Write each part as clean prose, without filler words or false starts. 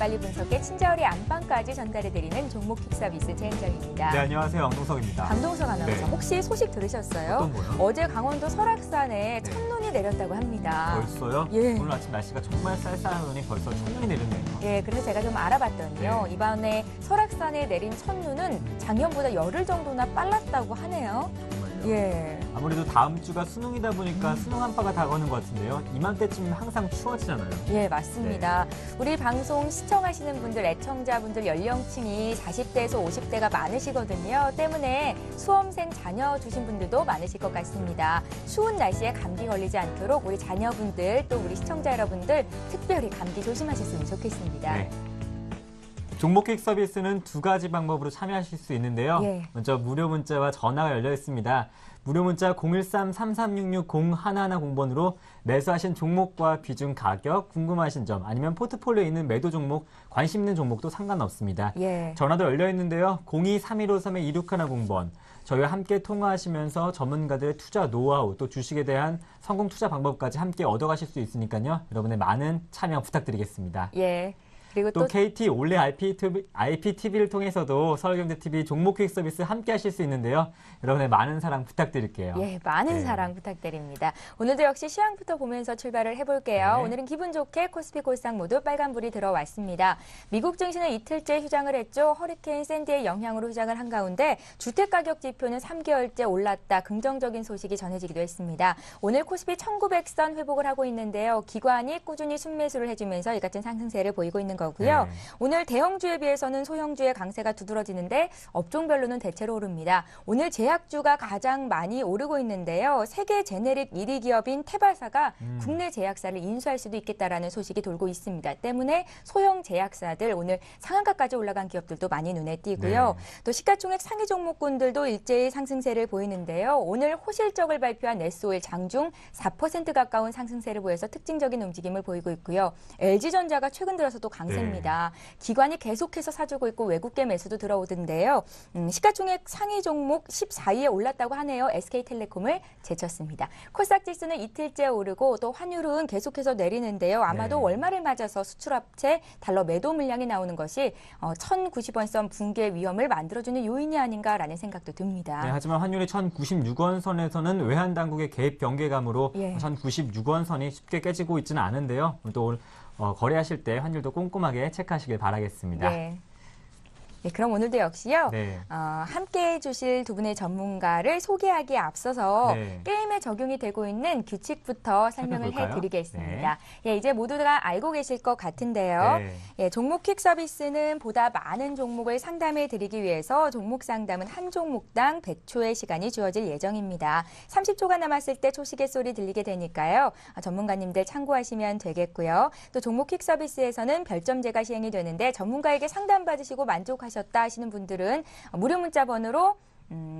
재빨리 분석해 친절히 안방까지 전달해드리는 종목 킥 서비스 최은정입니다. 네, 안녕하세요. 강동석입니다. 강동석 아나운서, 네. 혹시 소식 들으셨어요? 어떤 거요? 어제 강원도 설악산에 네. 첫눈이 내렸다고 합니다. 벌써요? 예. 오늘 아침 날씨가 정말 쌀쌀하더니 벌써 첫눈이 내렸네요. 예, 그래서 제가 좀 알아봤더니요. 네. 이번에 설악산에 내린 첫눈은 작년보다 열흘 정도나 빨랐다고 하네요. 정말요? 예. 아무래도 다음 주가 수능이다 보니까 수능 한파가 다가오는 것 같은데요. 이맘때쯤 항상 추워지잖아요. 예, 맞습니다. 우리 방송 시청하시는 분들, 애청자분들 연령층이 40대에서 50대가 많으시거든요. 때문에 수험생 자녀 두신 분들도 많으실 것 같습니다. 추운 날씨에 감기 걸리지 않도록 우리 자녀분들 또 우리 시청자 여러분들 특별히 감기 조심하셨으면 좋겠습니다. 네. 종목킥 서비스는 두 가지 방법으로 참여하실 수 있는데요. 예. 먼저 무료 문자와 전화가 열려 있습니다. 무료 문자 013-3366-0110번으로 매수하신 종목과 비중, 가격, 궁금하신 점 아니면 포트폴리오에 있는 매도 종목, 관심 있는 종목도 상관없습니다. 예. 전화도 열려 있는데요. 02-3153-2610번. 저희와 함께 통화하시면서 전문가들의 투자 노하우 또 주식에 대한 성공 투자 방법까지 함께 얻어가실 수 있으니까요. 여러분의 많은 참여 부탁드리겠습니다. 예. 그리고 또 KT 올레 IPTV를 통해서도 서울경제TV 종목킥 서비스 함께 하실 수 있는데요. 여러분의 많은 사랑 부탁드릴게요. 예, 많은 네. 사랑 부탁드립니다. 오늘도 역시 시황부터 보면서 출발을 해볼게요. 네. 오늘은 기분 좋게 코스피 코스닥 모두 빨간불이 들어왔습니다. 미국 증시는 이틀째 휴장을 했죠. 허리케인 샌디의 영향으로 휴장을 한 가운데 주택가격 지표는 3개월째 올랐다. 긍정적인 소식이 전해지기도 했습니다. 오늘 코스피 1900선 회복을 하고 있는데요. 기관이 꾸준히 순매수를 해주면서 이 같은 상승세를 보이고 있는 거고요. 네. 오늘 대형주에 비해서는 소형주의 강세가 두드러지는데 업종별로는 대체로 오릅니다. 오늘 제약주가 가장 많이 오르고 있는데요. 세계 제네릭 1위 기업인 테바사가 국내 제약사를 인수할 수도 있겠다라는 소식이 돌고 있습니다. 때문에 소형 제약사들 오늘 상한가까지 올라간 기업들도 많이 눈에 띄고요. 네. 또 시가총액 상위 종목군들도 일제히 상승세를 보이는데요. 오늘 호실적을 발표한 SOL 장중 4% 가까운 상승세를 보여서 특징적인 움직임을 보이고 있고요. LG전자가 최근 들어서도 강세입니다. 기관이 계속해서 사주고 있고 외국계 매수도 들어오던데요. 시가총액 상위 종목 14위에 올랐다고 하네요. SK텔레콤을 제쳤습니다. 코스닥 지수는 이틀째 오르고 또 환율은 계속해서 내리는데요. 아마도 네. 월말을 맞아서 수출합체 달러 매도 물량이 나오는 것이 1,090원 선 붕괴 위험을 만들어주는 요인이 아닌가라는 생각도 듭니다. 네, 하지만 환율이 1,096원 선에서는 외환 당국의 개입 경계감으로 예. 1,096원 선이 쉽게 깨지고 있지는 않은데요. 또 거래하실 때 환율도 꼼꼼하게 체크하시길 바라겠습니다. 예. 네, 그럼 오늘도 역시요. 네. 함께해 주실 두 분의 전문가를 소개하기에 앞서서 네. 게임에 적용이 되고 있는 규칙부터 설명을 살펴볼까요? 해드리겠습니다. 예, 이제 모두 다 알고 계실 것 같은데요. 네. 예, 종목 킥 서비스는 보다 많은 종목을 상담해 드리기 위해서 종목 상담은 한 종목당 100초의 시간이 주어질 예정입니다. 30초가 남았을 때 초시계소리 들리게 되니까요. 전문가님들 참고하시면 되겠고요. 또 종목 킥 서비스에서는 별점제가 시행이 되는데 전문가에게 상담받으시고 만족하셨다 하시는 분들은 무료 문자 번호로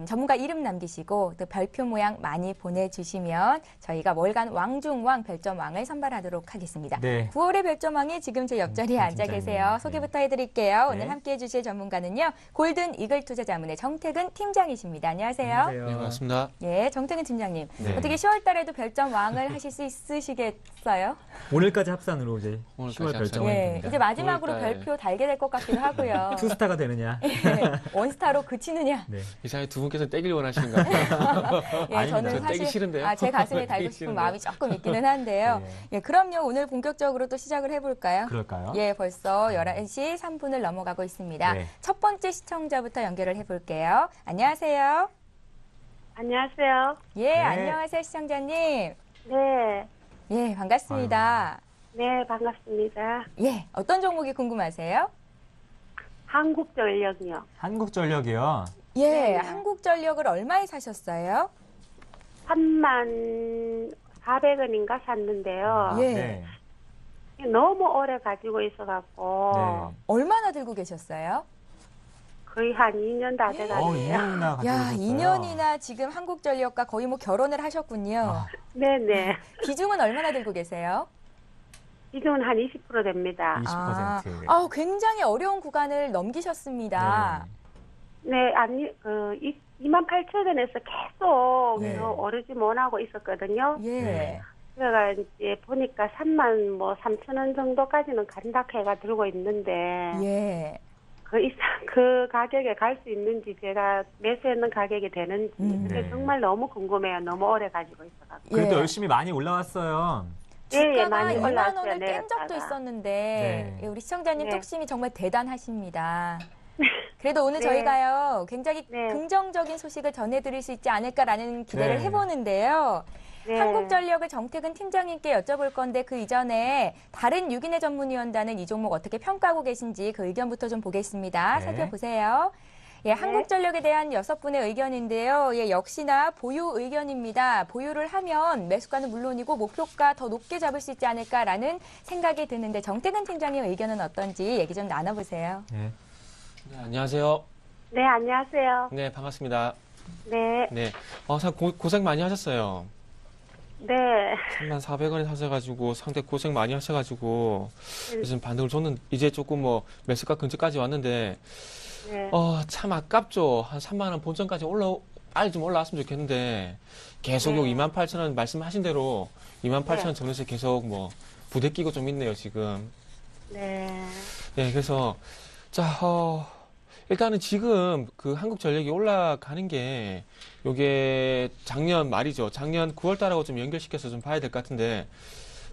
전문가 이름 남기시고 또 별표 모양 많이 보내주시면 저희가 월간 왕중왕 별점왕을 선발하도록 하겠습니다. 네. 9월의 별점왕이 지금 제 옆자리에 앉아 팀장님. 계세요. 소개부터 해드릴게요. 네. 오늘 함께해 주실 전문가는요. 골든 이글 투자자문의 정태근 팀장이십니다. 안녕하세요. 네, 반갑습니다. 예, 정태근 팀장님. 네. 어떻게 10월 달에도 별점왕을 하실 수 있으시겠어요? 오늘까지 합산으로 이제 오늘까지 10월 합산. 결정이 예, 됩니다. 이제 마지막으로 9월 달. 별표 달게 될 것 같기도 하고요. 투스타가 되느냐? 예, 원스타로 그치느냐? 네. 이사회 두 분께서 떼길 원하시는가 봐요. 예, 아닙니다. 저는 저 떼기 사실 싫은데요? 제 가슴에 달고 떼기 싶은 싫은데요? 마음이 조금 있기는 한데요. 네. 예, 그럼요. 오늘 본격적으로 또 시작을 해볼까요? 그럴까요? 예, 벌써 11시 3분을 넘어가고 있습니다. 네. 첫 번째 시청자부터 연결을 해볼게요. 안녕하세요. 안녕하세요. 예, 네. 안녕하세요, 시청자님. 네, 예, 반갑습니다. 네, 반갑습니다. 예, 어떤 종목이 궁금하세요? 한국전력이요. 예, 한국전력이요. 네. 한국전력을 얼마에 사셨어요? 34,400원인가 샀는데요. 예. 네. 너무 오래 가지고 있어갖고 네. 얼마나 들고 계셨어요? 거의 한 2년 다 돼가네요. 2년이나 가지고 야, 있었어요. 2년이나 지금 한국전력과 거의 뭐 결혼을 하셨군요. 아, 네네. 비중은 얼마나 들고 계세요? 지금은 한 20% 됩니다. 20%. 굉장히 어려운 구간을 넘기셨습니다. 네, 아니, 28,000원에서 계속 네. 오르지 못하고 있었거든요. 예. 네. 제가 이제 보니까 3만 뭐 3천 원 정도까지는 간다 해가 들고 있는데 예. 그 이상 그 가격에 갈 수 있는지 제가 매수했는 가격이 되는지 그게 네. 정말 너무 궁금해요. 너무 오래 가지고 있어가지고. 그래도 예. 열심히 많이 올라왔어요. 예, 예, 주가가 많이 2만 올라왔어요. 원을 깬 적도 내렸다가. 있었는데 네. 예, 우리 시청자님 네. 뚝심이 정말 대단하십니다. 그래도 오늘 네. 저희가요 굉장히 네. 긍정적인 소식을 전해드릴 수 있지 않을까라는 기대를 네. 해보는데요. 네. 한국전력의 정태근 팀장님께 여쭤볼 건데 그 이전에 다른 유기내 전문위원단은 이 종목 어떻게 평가하고 계신지 그 의견부터 좀 보겠습니다. 네. 살펴보세요. 예, 한국전력에 대한 6분의 의견인데요. 예, 역시나 보유 의견입니다. 보유를 하면 매수가는 물론이고 목표가 더 높게 잡을 수 있지 않을까라는 생각이 드는데 정태근 팀장님 의견은 어떤지 얘기 좀 나눠보세요. 네. 네, 안녕하세요. 네, 안녕하세요. 네, 반갑습니다. 네, 네, 참 고생 많이 하셨어요. 네, 34,400원에 사셔가지고 상당히 고생 많이 하셔가지고 요즘 반등을 줬는데 이제 조금 뭐 매수가 근처까지 왔는데 네. 참 아깝죠. 한 3만 원 본전까지 빨리 좀 올라왔으면 좋겠는데 계속 요 네. 28,000원 말씀하신 대로 28,000원 네. 전에서 계속 뭐 부대끼고 좀 있네요, 지금. 네. 네, 그래서 자, 일단은 지금 그 한국전력이 올라가는 게 요게 작년 말이죠. 작년 9월 달하고 좀 연결시켜서 좀 봐야 될 것 같은데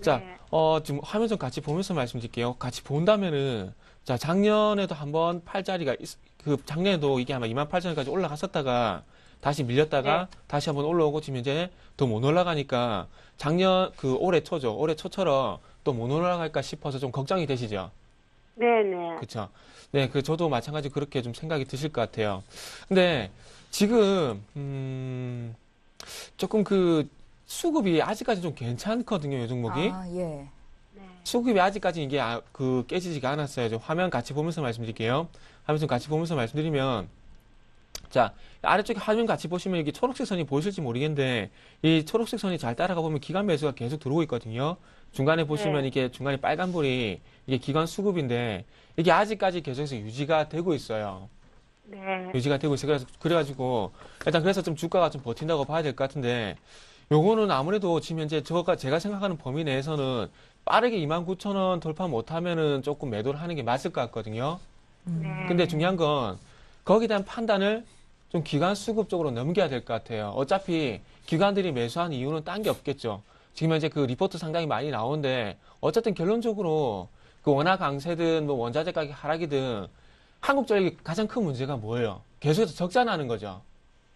자, 네. 좀 화면 좀 같이 보면서 말씀드릴게요. 같이 본다면은 자, 작년에도 한번 팔자리가 그 작년에도 이게 아마 28,000원까지 올라갔었다가 다시 밀렸다가 다시 한번 올라오고 지금 이제 더 못 올라가니까 작년 그 올해 초죠. 올해 초처럼 또 못 올라갈까 싶어서 좀 걱정이 되시죠. 네, 네. 그렇죠. 네, 저도 마찬가지 그렇게 좀 생각이 드실 것 같아요. 근데 지금 조금 그 수급이 아직까지 좀 괜찮거든요, 이 종목이. 아, 예. 네. 수급이 아직까지 이게 깨지지가 않았어요. 좀 화면 같이 보면서 말씀드릴게요. 화면 좀 같이 보면서 말씀드리면 자, 아래쪽에 화면 같이 보시면 이게 초록색 선이 보이실지 모르겠는데 이 초록색 선이 잘 따라가 보면 기관 매수가 계속 들어오고 있거든요. 중간에 보시면 네. 이게 중간에 빨간불이 이게 기관 수급인데 이게 아직까지 계속해서 유지가 되고 있어요. 네. 유지가 되고 있어요. 그래가지고 일단 그래서 좀 주가가 좀 버틴다고 봐야 될 것 같은데 요거는 아무래도 지금 현재 제가 생각하는 범위 내에서는 빠르게 29,000원 돌파 못하면은 조금 매도를 하는 게 맞을 것 같거든요. 네. 근데 중요한 건 거기에 대한 판단을 좀 기관 수급 쪽으로 넘겨야 될 것 같아요. 어차피 기관들이 매수한 이유는 딴 게 없겠죠. 지금 현재 그 리포트 상당히 많이 나오는데 어쨌든 결론적으로 그 원화 강세든 뭐 원자재 가격 하락이든 한국전력이 가장 큰 문제가 뭐예요? 계속해서 적자 나는 거죠.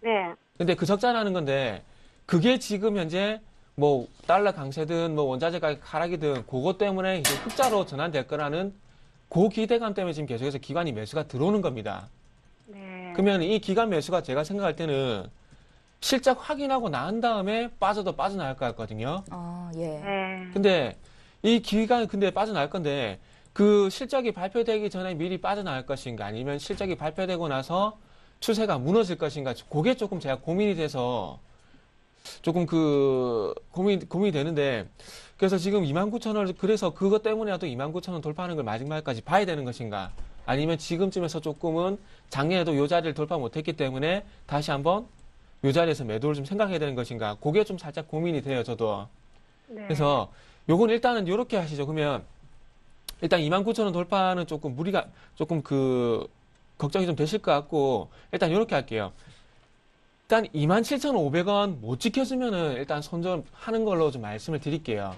네. 근데 그 적자 나는 건데 그게 지금 현재 뭐 달러 강세든 뭐 원자재 가격 하락이든 그것 때문에 이제 흑자로 전환될 거라는 그 기대감 때문에 지금 계속해서 기관이 매수가 들어오는 겁니다. 네. 그러면 이 기관 매수가 제가 생각할 때는 실적 확인하고 난 다음에 빠져도 빠져나갈 것 같거든요. 예. 네. 근데 이 기간 근데 빠져나갈 건데 그 실적이 발표되기 전에 미리 빠져나갈 것인가 아니면 실적이 발표되고 나서 추세가 무너질 것인가 그게 조금 제가 고민이 돼서 조금 고민이 되는데 그래서 지금 29,000원 그래서 그것 때문에라도 29,000원 돌파하는 걸 마지막까지 봐야 되는 것인가 아니면 지금쯤에서 조금은 작년에도 요 자리를 돌파 못했기 때문에 다시 한번 요 자리에서 매도를 좀 생각해야 되는 것인가 그게 좀 살짝 고민이 돼요 저도. 네. 그래서 요건 일단은 요렇게 하시죠. 그러면 일단 29,000원 돌파는 조금 무리가 조금 걱정이 좀 되실 것 같고 일단 요렇게 할게요. 일단 27,500원 못 지켜주면은 일단 손절하는 걸로 좀 말씀을 드릴게요.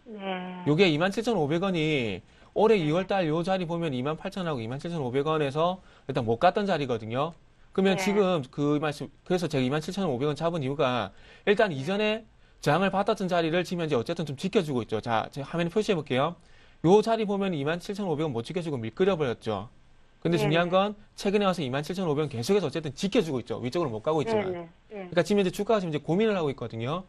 네. 요게 27,500원이 올해 2월달 요 자리 보면 28,000원하고 27,500원에서 일단 못 갔던 자리거든요. 그러면 네. 지금 그래서 제가 27,500원 잡은 이유가 일단 이전에 저항을 받았던 자리를 지금 현재 어쨌든 좀 지켜주고 있죠. 자, 제가 화면에 표시해 볼게요. 요 자리 보면 27,500원 못 지켜주고 밀끌어 버렸죠. 근데 네. 중요한 건 최근에 와서 27,500원 계속해서 어쨌든 지켜주고 있죠. 위쪽으로 못 가고 있지만. 네. 네. 그러니까 지금 현재 주가가 지금 이제 고민을 하고 있거든요.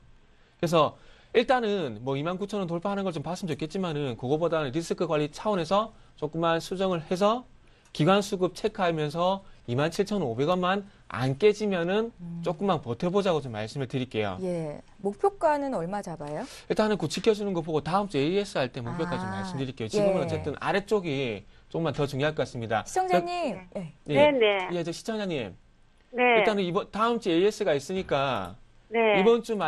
그래서 일단은 뭐 29,000원 돌파하는 걸 좀 봤으면 좋겠지만은 그거보다는 리스크 관리 차원에서 조금만 수정을 해서 기관 수급 체크하면서 27,500원만 안 깨지면은 조금만 버텨보자고 좀 말씀을 드릴게요. 예. 목표가는 얼마 잡아요? 일단은 그 지켜주는 거 보고 다음 주 AS 할 때 목표까지 좀 말씀드릴게요. 지금은 예. 어쨌든 아래쪽이 조금만 더 중요할 것 같습니다. 시청자님, 네. 예. 예, 네. 예, 저 시청자님. 네. 일단은 다음 주 AS가 있으니까 네.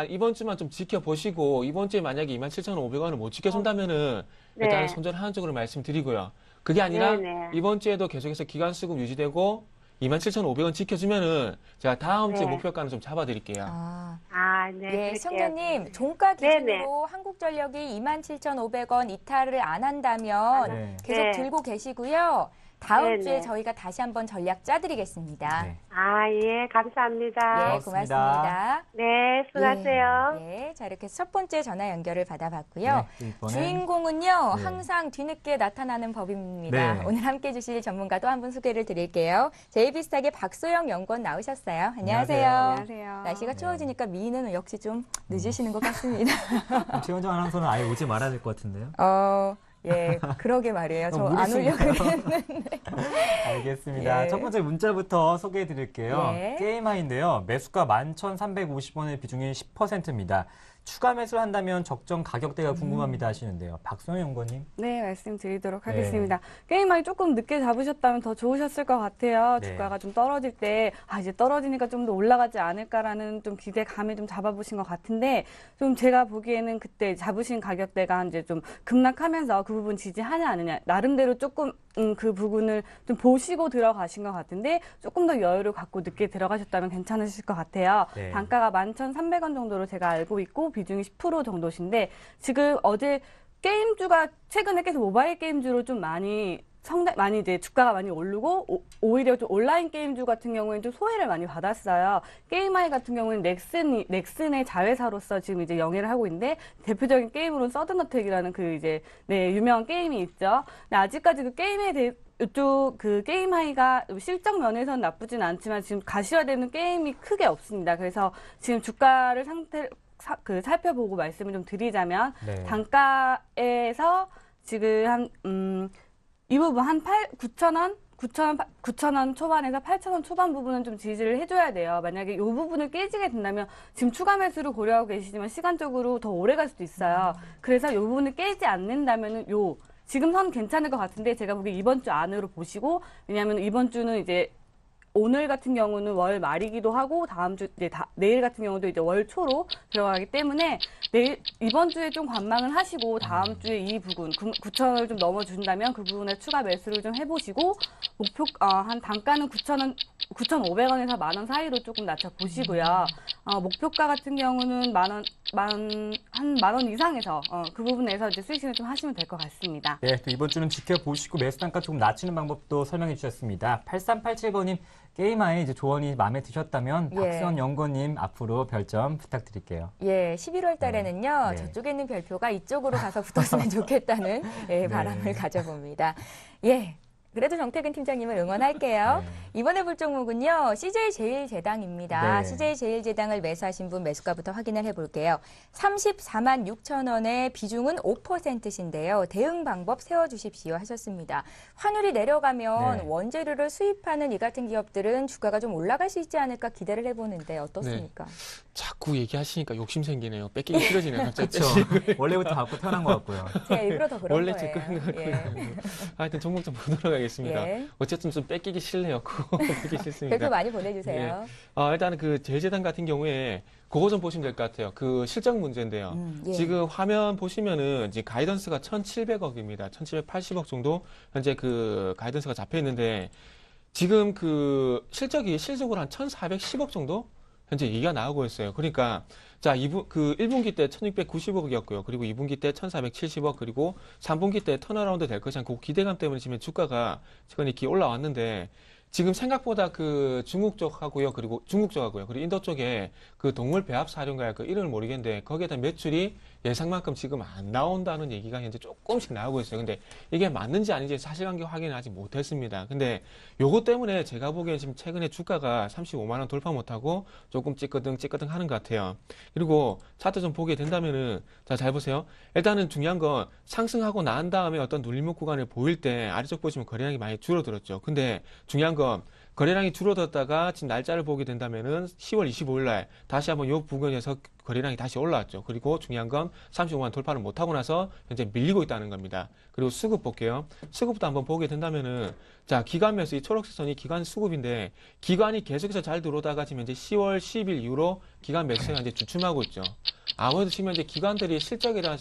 이번 주만 좀 지켜보시고 이번 주에 만약에 27,500원을 못 지켜준다면은 네. 일단은 손절하는 쪽으로 말씀드리고요. 그게 아니라 네네. 이번 주에도 계속해서 기간 수급 유지되고 27,500원 지켜주면은 제가 다음 주에 네. 목표가는 좀 잡아드릴게요. 아, 네. 예, 그럴게요. 시청자님, 종가 기준으로 네네. 한국전력이 27,500원 이탈을 안 한다면 네. 계속 네. 들고 계시고요. 다음 네네. 주에 저희가 다시 한번 전략 짜드리겠습니다. 네. 아, 예, 감사합니다. 예, 고맙습니다. 네, 수고하세요. 예, 자 이렇게 첫 번째 전화 연결을 받아봤고요. 네, 이번엔 주인공은요, 네. 항상 뒤늦게 나타나는 법입니다. 네. 오늘 함께 해주실 전문가 또 한 분 소개를 드릴게요. 제이비스탁의 박소영 연구원 나오셨어요. 안녕하세요. 안녕하세요. 날씨가 네. 추워지니까 미인은 역시 좀 늦으시는 것 같습니다. 최원정 아나운서는 아예 오지 말아야 될 것 같은데요. 예, 그러게 말이에요. 저 너무 안 오려고 무리수인가요? 그랬는데. 알겠습니다. 예. 첫 번째 문자부터 소개해 드릴게요. 예. 게임하인데요. 매수가 11,350원의 비중이 10%입니다. 추가 매수를 한다면 적정 가격대가 궁금합니다 하시는데요. 박소영 연구원님. 네, 말씀드리도록 네. 하겠습니다. 게임하이 조금 늦게 잡으셨다면 더 좋으셨을 것 같아요. 네. 주가가 좀 떨어질 때, 이제 떨어지니까 좀 더 올라가지 않을까라는 좀 기대감에 좀 잡아보신 것 같은데, 좀 제가 보기에는 그때 잡으신 가격대가 이제 좀 급락하면서 그 부분 지지하냐, 아니냐, 나름대로 조금 그 부분을 좀 보시고 들어가신 것 같은데, 조금 더 여유를 갖고 늦게 들어가셨다면 괜찮으실 것 같아요. 네. 단가가 11,300원 정도로 제가 알고 있고, 비중이 10% 정도신데, 지금 어제 게임주가 최근에 계속 모바일 게임주로 좀 많이 이제 주가가 많이 오르고 오히려 좀 온라인 게임주 같은 경우에는 좀 소외를 많이 받았어요. 게임하이 같은 경우는 넥슨의 자회사로서 지금 이제 영위를 하고 있는데 대표적인 게임으로는 서든어택이라는 그 이제 유명한 게임이 있죠. 근데 아직까지 그 게임에 대해 이쪽 그 게임하이가 실적 면에서는 나쁘진 않지만 지금 가시화되는 게임이 크게 없습니다. 그래서 지금 주가를 살펴보고 말씀을 좀 드리자면 네. 단가에서 지금 이 부분 한 9,000원 초반에서 8,000원 초반 부분은 좀 지지를 해줘야 돼요. 만약에 이 부분을 깨지게 된다면 지금 추가 매수를 고려하고 계시지만 시간적으로 더 오래 갈 수도 있어요. 그래서 이 부분을 깨지 않는다면은 지금 선 괜찮을 것 같은데 제가 보기 이번 주 안으로 보시고 왜냐하면 이번 주는 이제 오늘 같은 경우는 월 말이기도 하고 다음 주 내일 같은 경우도 이제 월 초로 들어가기 때문에 이번 주에 좀 관망을 하시고 다음 주에 이 부분 9,000원을 좀 넘어준다면 그 부분에 추가 매수를 좀 해보시고 목표 한 단가는 9,500원에서 10,000원 사이로 조금 낮춰 보시고요. 목표가 같은 경우는 한 10,000원 이상에서 그 부분에서 이제 수익 실현 좀 하시면 될 것 같습니다. 네, 또 이번 주는 지켜보시고 매수 단가 조금 낮추는 방법도 설명해 주셨습니다. 8387번님, 게임하에 이제 조언이 마음에 드셨다면 예. 박수현 연구원님 앞으로 별점 부탁드릴게요. 예, 11월 달에는요, 네. 저쪽에 있는 별표가 이쪽으로 가서 붙었으면 좋겠다는 예, 바람을 가져봅니다. 예. 그래도 정태근 팀장님을 응원할게요. 네. 이번에 볼 종목은요. CJ제일제당입니다. 네. CJ제일제당을 매수하신 분 매수가부터 확인을 해볼게요. 34만 6천 원의 비중은 5%신데요. 대응 방법 세워주십시오 하셨습니다. 환율이 내려가면 네. 원재료를 수입하는 이 같은 기업들은 주가가 좀 올라갈 수 있지 않을까 기대를 해보는데 어떻습니까? 자꾸 얘기하시니까 욕심 생기네요. 뺏기기 싫어지네요. 갑자기 그렇죠. 원래부터 갖고 태어난 것 같고요. 제가 일부러 더 그런 원래 거예요. 제 거는 예. 하여튼 종목 좀 보도록 하겠습니다. 예. 어쨌든 좀 뺏기기 싫네요. 그거 뺏기기 싫습니다. 별표 많이 보내주세요. 일단은 그 제일제당 같은 경우에 그거 좀 보시면 될 것 같아요. 그 실적 문제인데요. 예. 지금 화면 보시면은 이제 가이던스가 1,700억입니다. 1,780억 정도 현재 그 가이던스가 잡혀 있는데 지금 그 실적이 실적으로 한 1,410억 정도 현재 얘기가 나오고 있어요. 그러니까 자, 1분기 때 1,690억이었고요. 그리고 2분기 때 1,470억, 그리고 3분기 때 턴어라운드 될 것이란 그 기대감 때문에 지금 주가가 최근에 이렇게 올라왔는데 지금 생각보다 그 중국 쪽하고요. 그리고 인도 쪽에 그 동물 배합 사료인가요? 그 이름을 모르겠는데 거기에다 매출이 예상만큼 지금 안 나온다는 얘기가 현재 조금씩 나오고 있어요. 근데 이게 맞는지 아닌지 사실관계 확인을 아직 못했습니다. 근데 요거 때문에 제가 보기엔 지금 최근에 주가가 35만 원 돌파 못하고 조금 찌끄등 하는 것 같아요. 그리고 차트 좀 보게 된다면은 자, 잘 보세요. 일단은 중요한 건 상승하고 난 다음에 어떤 눌림목 구간을 보일 때 아래쪽 보시면 거래량이 많이 줄어들었죠. 근데 중요한 건 거래량이 줄어들었다가 지금 날짜를 보게 된다면은 10월 25일 날 다시 한번 요 부근에서 거래량이 다시 올라왔죠. 그리고 중요한 건 35만 돌파를 못하고 나서 현재 밀리고 있다는 겁니다. 그리고 수급 볼게요. 수급도 한번 보게 된다면은 자, 기관 매수, 이 초록색 선이 기관 수급인데 기관이 계속해서 잘 들어오다가 지금 현재 10월 10일 이후로 기관 매수가 이제 주춤하고 있죠. 아무래도 지금 현재 기관들이 실적에 대한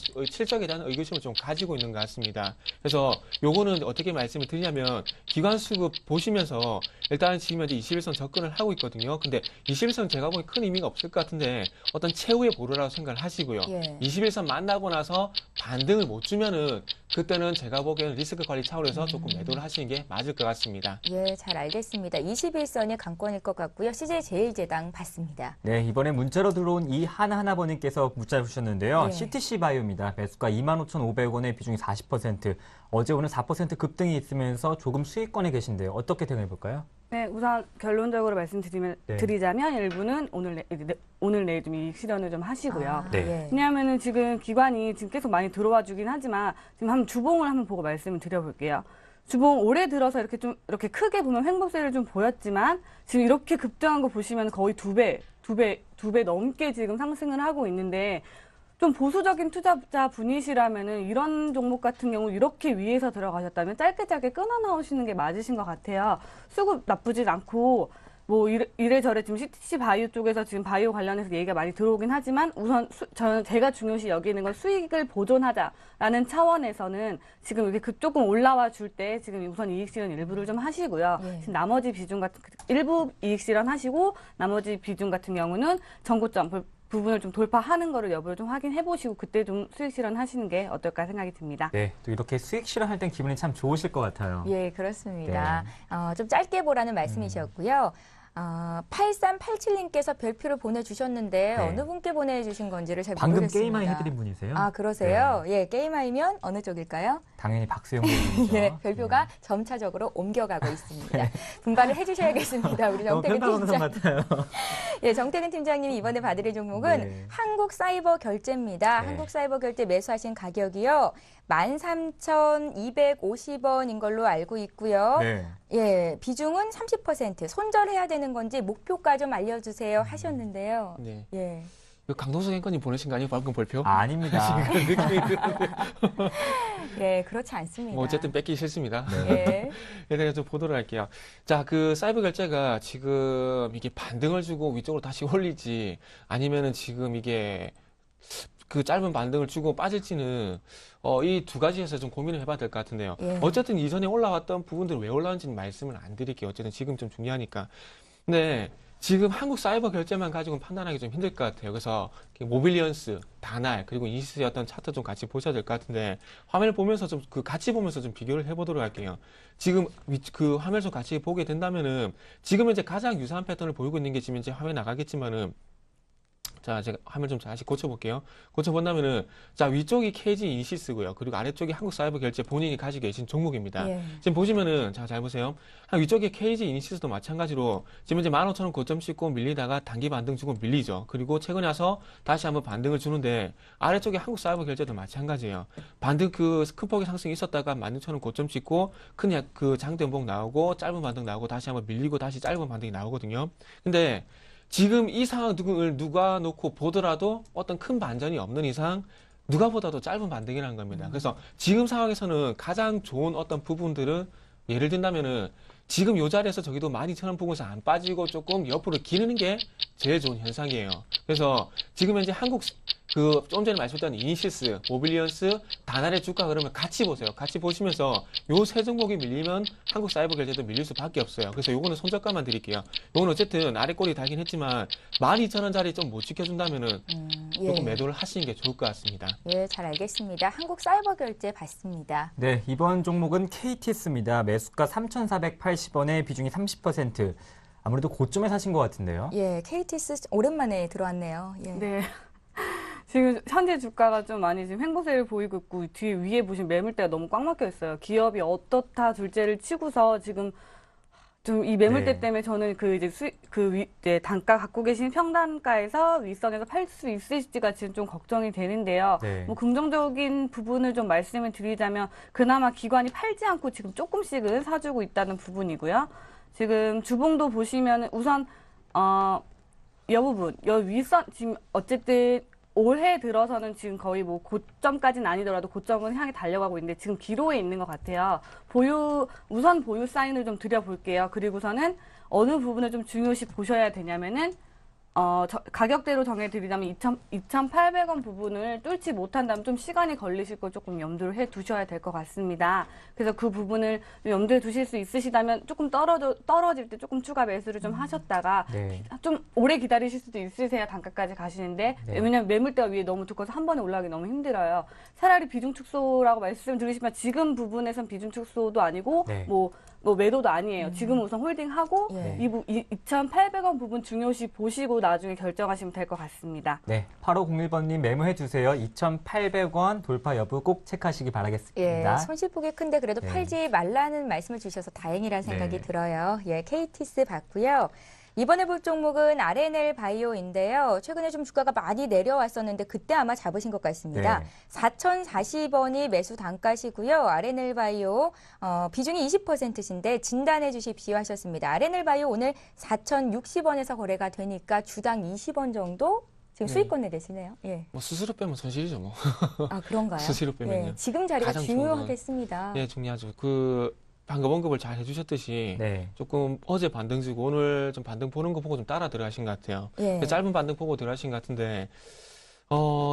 의구심을 좀 가지고 있는 것 같습니다. 그래서 요거는 어떻게 말씀을 드리냐면 기관 수급 보시면서 일단 지금 현재 21선 접근을 하고 있거든요. 근데 21선 제가 보기엔 큰 의미가 없을 것 같은데 어떤 최후의 보루라고 생각을 하시고요. 예. 21선 만나고 나서 반등을 못 주면은 그때는 제가 보기에는 리스크 관리 차원에서 조금 매도를 하시는 게 맞을 것 같습니다. 예, 잘 알겠습니다. 21선이 강권일 것 같고요. CJ제일제당 받습니다. 네, 이번에 문자로 들어온 이 하나하나번님께서 문자 주셨는데요. 예. CTC 바이오입니다. 매수가 25,500원에 비중이 40%. 어제 오늘 4% 급등이 있으면서 조금 수익권에 계신데요. 어떻게 대응해 볼까요? 네, 우선 결론적으로 네. 드리자면 일부는 오늘 내일 좀 이익 실현을 좀 하시고요. 아, 네. 예. 왜냐하면은 지금 기관이 지금 계속 많이 들어와 주긴 하지만 지금 한번 주봉을 한번 보고 말씀을 드려볼게요. 주봉 올해 들어서 이렇게 크게 보면 횡보세를 좀 보였지만 지금 이렇게 급등한 거 보시면 거의 두 배 넘게 지금 상승을 하고 있는데 좀 보수적인 투자자 분이시라면은 이런 종목 같은 경우 이렇게 위에서 들어가셨다면 짧게 끊어 나오시는 게 맞으신 것 같아요. 수급 나쁘진 않고 뭐 이래저래 지금 CTC 바이오 쪽에서 지금 바이오 관련해서 얘기가 많이 들어오긴 하지만 우선 제가 중요시 여기는 건 수익을 보존하자라는 차원에서는 지금 이렇게 조금 올라와 줄 때 지금 우선 이익 실현 일부를 좀 하시고요. 예. 지금 나머지 비중 일부 이익 실현 하시고 나머지 비중 같은 경우는 전고점 부분을 좀 돌파하는 거를 여부를 좀 확인해 보시고 그때 좀 수익 실현하시는 게 어떨까 생각이 듭니다. 네, 또 이렇게 수익 실현할 땐 기분이 참 좋으실 것 같아요. 예, 그렇습니다. 좀 짧게 보라는 말씀이셨고요. 8387님께서 별표를 보내주셨는데 네. 어느 분께 보내주신 건지를 잘 방금 모르겠습니다. 게임하이 해드린 분이세요? 아, 그러세요? 예, 게임하이면 어느 쪽일까요? 당연히 박수영 님이죠. 예, 별표가 점차적으로 옮겨가고 있습니다. 분발을 해주셔야겠습니다. 우리 너무 정태근 편파 방송 팀장. 같아요. 예, 정태근 팀장님이 이번에 받으실 종목은 네. 한국사이버결제입니다. 네. 한국사이버결제 매수하신 가격이요. 13,250원인 걸로 알고 있고요. 네. 예, 비중은 30%. 손절해야 되는 건지 목표가 좀 알려주세요 하셨는데요. 네. 예. 이거 강동석 앵커님 보내신 거 아니에요? 방금 볼표? 아닙니다. 느낌이 드는데. 예, 그렇지 않습니다. 뭐 어쨌든 뺏기 싫습니다. 예. 내가 좀 보도록 할게요. 자, 그 사이버 결제가 지금 이게 반등을 주고 위쪽으로 다시 올리지 아니면은 지금 이게 그 짧은 반등을 주고 빠질지는 이 두 가지에서 좀 고민을 해봐야 될 것 같은데요. 예. 어쨌든 이전에 올라왔던 부분들 왜 올라왔는지는 말씀을 안 드릴게요. 어쨌든 지금 좀 중요하니까. 근데 지금 한국 사이버 결제만 가지고는 판단하기 좀 힘들 것 같아요. 그래서 모빌리언스, 다날, 그리고 이니시스의 어떤 차트 좀 같이 보셔야 될 것 같은데 화면을 보면서 좀 같이 보면서 좀 비교를 해보도록 할게요. 지금 그 화면을 좀 같이 보게 된다면은 지금 이제 가장 유사한 패턴을 보이고 있는 게 지금 이제 화면 나가겠지만은 자, 제가 화면 좀 다시 고쳐볼게요. 고쳐본다면은, 자, 위쪽이 KG 이니시스고요. 그리고 아래쪽이 한국사이버결제 본인이 가지고 계신 종목입니다. 예. 지금 보시면은, 자, 잘 보세요. 위쪽에 KG 이니시스도 마찬가지로, 지금 이제 15,000원 고점 찍고 밀리다가 단기 반등 주고 밀리죠. 그리고 최근에 와서 다시 한번 반등을 주는데, 아래쪽에 한국사이버결제도 마찬가지예요. 반등 큰 폭의 상승이 있었다가 16,000원 고점 찍고, 그 장대음봉 나오고, 짧은 반등 나오고, 다시 한번 밀리고, 다시 짧은 반등이 나오거든요. 근데, 지금 이 상황을 누가 놓고 보더라도 어떤 큰 반전이 없는 이상 누가 보다도 짧은 반등이라는 겁니다. 그래서 지금 상황에서는 가장 좋은 어떤 부분들은 예를 든다면은 지금 요 자리에서 저기도 12,000원 부근에서 안 빠지고 조금 옆으로 기르는 게 제일 좋은 현상이에요. 그래서 지금 현재 좀 전에 말씀드렸던 이니시스, 모빌리언스, 다날의 주가 그러면 같이 보세요. 같이 보시면서 요 세 종목이 밀리면 한국 사이버 결제도 밀릴 수밖에 없어요. 그래서 요거는 손절가만 드릴게요. 요거는 어쨌든 아래 꼬리 달긴 했지만 12,000원짜리 좀 못 지켜준다면은 예. 조금 매도를 하시는 게 좋을 것 같습니다. 예, 잘 알겠습니다. 한국사이버결제 받습니다. 네, 이번 종목은 KTS입니다. 매수가 3,480원에 비중이 30%. 아무래도 고점에 사신 것 같은데요. 예, KTS 오랜만에 들어왔네요. 예. 네. 지금 현재 주가가 좀 많이 지금 횡보세를 보이고 있고 뒤에 위에 보시면 매물대가 너무 꽉 막혀 있어요. 기업이 어떻다 둘째를 치고서 지금 좀 이 매물대 네. 때문에 저는 이제 단가 갖고 계신 평단가에서 윗선에서 팔 수 있을지가 지금 좀 걱정이 되는데요. 네. 뭐 긍정적인 부분을 좀 말씀을 드리자면 그나마 기관이 팔지 않고 지금 조금씩은 사주고 있다는 부분이고요. 지금 주봉도 보시면 우선 여 부분, 여 윗선 지금 어쨌든 올해 들어서는 지금 거의 뭐 고점까지는 아니더라도 고점은 향해 달려가고 있는데 지금 기로에 있는 것 같아요. 우선 보유 사인을 좀 드려볼게요. 그리고서는 어느 부분을 좀 중요시 보셔야 되냐면은 가격대로 정해드리자면 2,800원 부분을 뚫지 못한다면 좀 시간이 걸리실 걸 조금 염두를 해 두셔야 될 것 같습니다. 그래서 그 부분을 염두에 두실 수 있으시다면 조금 떨어질 때 조금 추가 매수를 좀 하셨다가 네. 좀 오래 기다리실 수도 있으세요. 단가까지 가시는데. 네. 왜냐하면 매물대가 위에 너무 두꺼워서 한 번에 올라가기 너무 힘들어요. 차라리 비중 축소라고 말씀드리시면 지금 부분에선 비중 축소도 아니고 네. 뭐 매도도 아니에요. 지금 우선 홀딩하고 예. 2,800원 부분 중요시 보시고 나중에 결정하시면 될 것 같습니다. 네, 8501번님 메모해 주세요. 2,800원 돌파 여부 꼭 체크하시기 예, 바라겠습니다. 손실폭이 큰데 그래도 네. 팔지 말라는 말씀을 주셔서 다행이라는 생각이 네. 들어요. 예, KT스 봤고요. 이번에 볼 종목은 RNL 바이오인데요. 최근에 좀 주가가 많이 내려왔었는데 그때 아마 잡으신 것 같습니다. 네. 4,040원이 매수 단가시고요. RNL 바이오 비중이 20%신데 진단해 주십시오 하셨습니다. RNL 바이오 오늘 4,060원에서 거래가 되니까 주당 20원 정도 지금 수익권 내되시네요. 예. 뭐 스스로 빼면 손실이죠, 뭐. 아, 그런가요? 스스로 빼면요. 예, 지금 자리가 가장 좋은 건- 중요하겠습니다. 예, 중요하죠. 방금 언급을 잘 해주셨듯이 네. 조금 어제 반등 주고 오늘 좀 반등 보는 거 보고 좀 따라 들어가신 것 같아요. 예. 짧은 반등 보고 들어가신 것 같은데,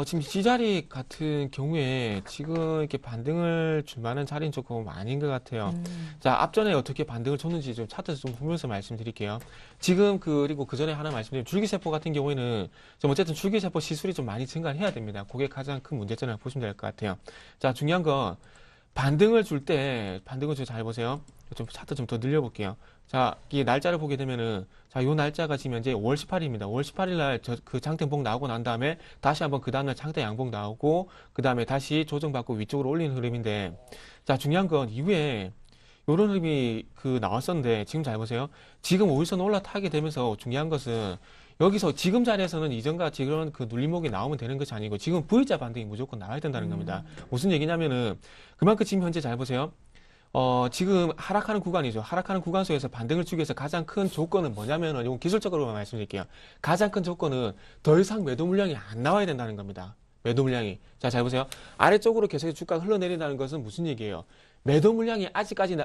지금 이 자리 같은 경우에 지금 이렇게 반등을 줄 만한 자리는 조금 아닌 것 같아요. 자, 앞전에 어떻게 반등을 줬는지 좀 차트에서 좀 보면서 말씀드릴게요. 지금 그리고 그 전에 하나 말씀드리면 줄기세포 같은 경우에는 좀 어쨌든 줄기세포 시술이 좀 많이 증가를 해야 됩니다. 그게 가장 큰 문제점이라고 보시면 될 것 같아요. 자, 중요한 건 반등을 줄 때, 잘 보세요. 좀 차트 좀 더 늘려볼게요. 자, 이 날짜를 보게 되면은, 자, 요 날짜가 지금 현재 5월 18일입니다. 5월 18일 날 그 장대봉 나오고 난 다음에 다시 한번 그 다음날 장대 양봉 나오고, 그 다음에 다시 조정받고 위쪽으로 올리는 흐름인데, 자, 중요한 건 이후에 요런 흐름이 나왔었는데, 지금 잘 보세요. 지금 5일선 올라타게 되면서 중요한 것은 여기서 지금 자리에서는 이전과 지금 그 눌림목이 나오면 되는 것이 아니고 지금 V자 반등이 무조건 나와야 된다는 겁니다. 무슨 얘기냐면은 그만큼 지금 현재 잘 보세요. 지금 하락하는 구간이죠. 하락하는 구간 속에서 반등을 주기 위해서 가장 큰 조건은 뭐냐면은 이건 기술적으로만 말씀드릴게요. 가장 큰 조건은 더 이상 매도 물량이 안 나와야 된다는 겁니다. 매도 물량이. 자, 잘 보세요. 아래쪽으로 계속 주가가 흘러내린다는 것은 무슨 얘기예요? 매도 물량이 아직까지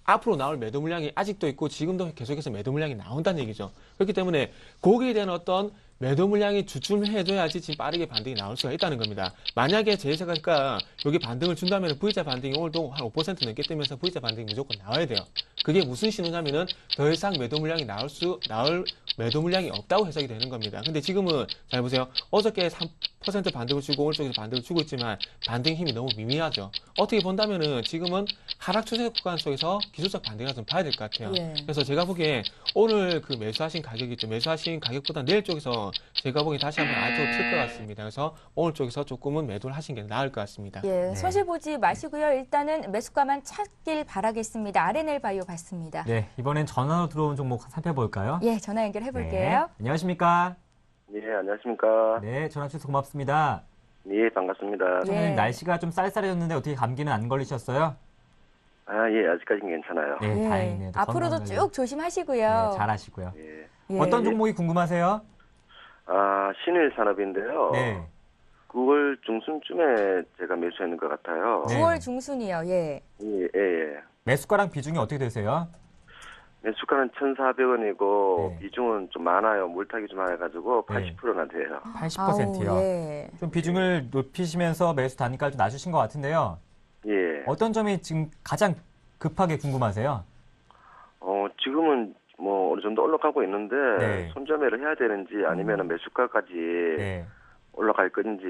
앞으로 나올 매도 물량이 아직도 있고 지금도 계속해서 매도 물량이 나온다는 얘기죠. 그렇기 때문에 거기에 대한 어떤 매도 물량이 주춤해줘야지 지금 빠르게 반등이 나올 수가 있다는 겁니다. 만약에 제 생각과 여기 반등을 준다면 V자 반등이 오늘도 한 5% 넘게 뜨면서 V자 반등이 무조건 나와야 돼요. 그게 무슨 신호냐면은 더 이상 매도 물량이 나올 매도 물량이 없다고 해석이 되는 겁니다. 근데 지금은 잘 보세요. 어저께 3% 반등을 주고 오늘 쪽에서 반등을 주고 있지만 반등 힘이 너무 미미하죠. 어떻게 본다면은 지금은 하락 추세 구간 속에서 기술적 반등을 좀 봐야 될 것 같아요. 예. 그래서 제가 보기에 오늘 그 매수하신 가격이 있죠. 매수하신 가격보다 내일 쪽에서 제가 보기에 다시 한번 아래쪽으로 튈 것 같습니다. 그래서 오늘 쪽에서 조금은 매도를 하신 게 나을 것 같습니다. 예, 네. 손실 보지 마시고요. 일단은 매수가만 찾길 바라겠습니다. RNL 바이오 봤습니다. 네, 이번엔 전화로 들어온 종목 살펴볼까요? 예, 전화 연결해 볼게요. 네. 안녕하십니까? 네, 안녕하십니까. 네, 전화 주셔서 고맙습니다. 네, 반갑습니다. 예. 선생님, 날씨가 좀 쌀쌀해졌는데 어떻게 감기는 안 걸리셨어요? 아, 예, 아직까지는 괜찮아요. 네, 예. 다행이네요. 또 앞으로도 건강 쭉 관리. 조심하시고요. 네, 잘하시고요. 예. 예. 어떤 종목이 궁금하세요? 아, 신일산업인데요. 네. 9월 중순쯤에 제가 매수했는 것 같아요. 네. 9월 중순이요. 예. 예, 예. 매수가랑 비중이 어떻게 되세요? 매수가는 1,400원이고 네. 비중은 좀 많아요. 물타기 좀 해가지고 네. 80%나 돼요. 80%요. 아우, 예. 좀 비중을 높이시면서 매수 단가를 좀 낮추신 것 같은데요. 예. 어떤 점이 지금 가장 급하게 궁금하세요? 지금은 뭐 어느 정도 올라가고 있는데 네. 손절매를 해야 되는지 아니면 매수가까지 네. 올라갈 건지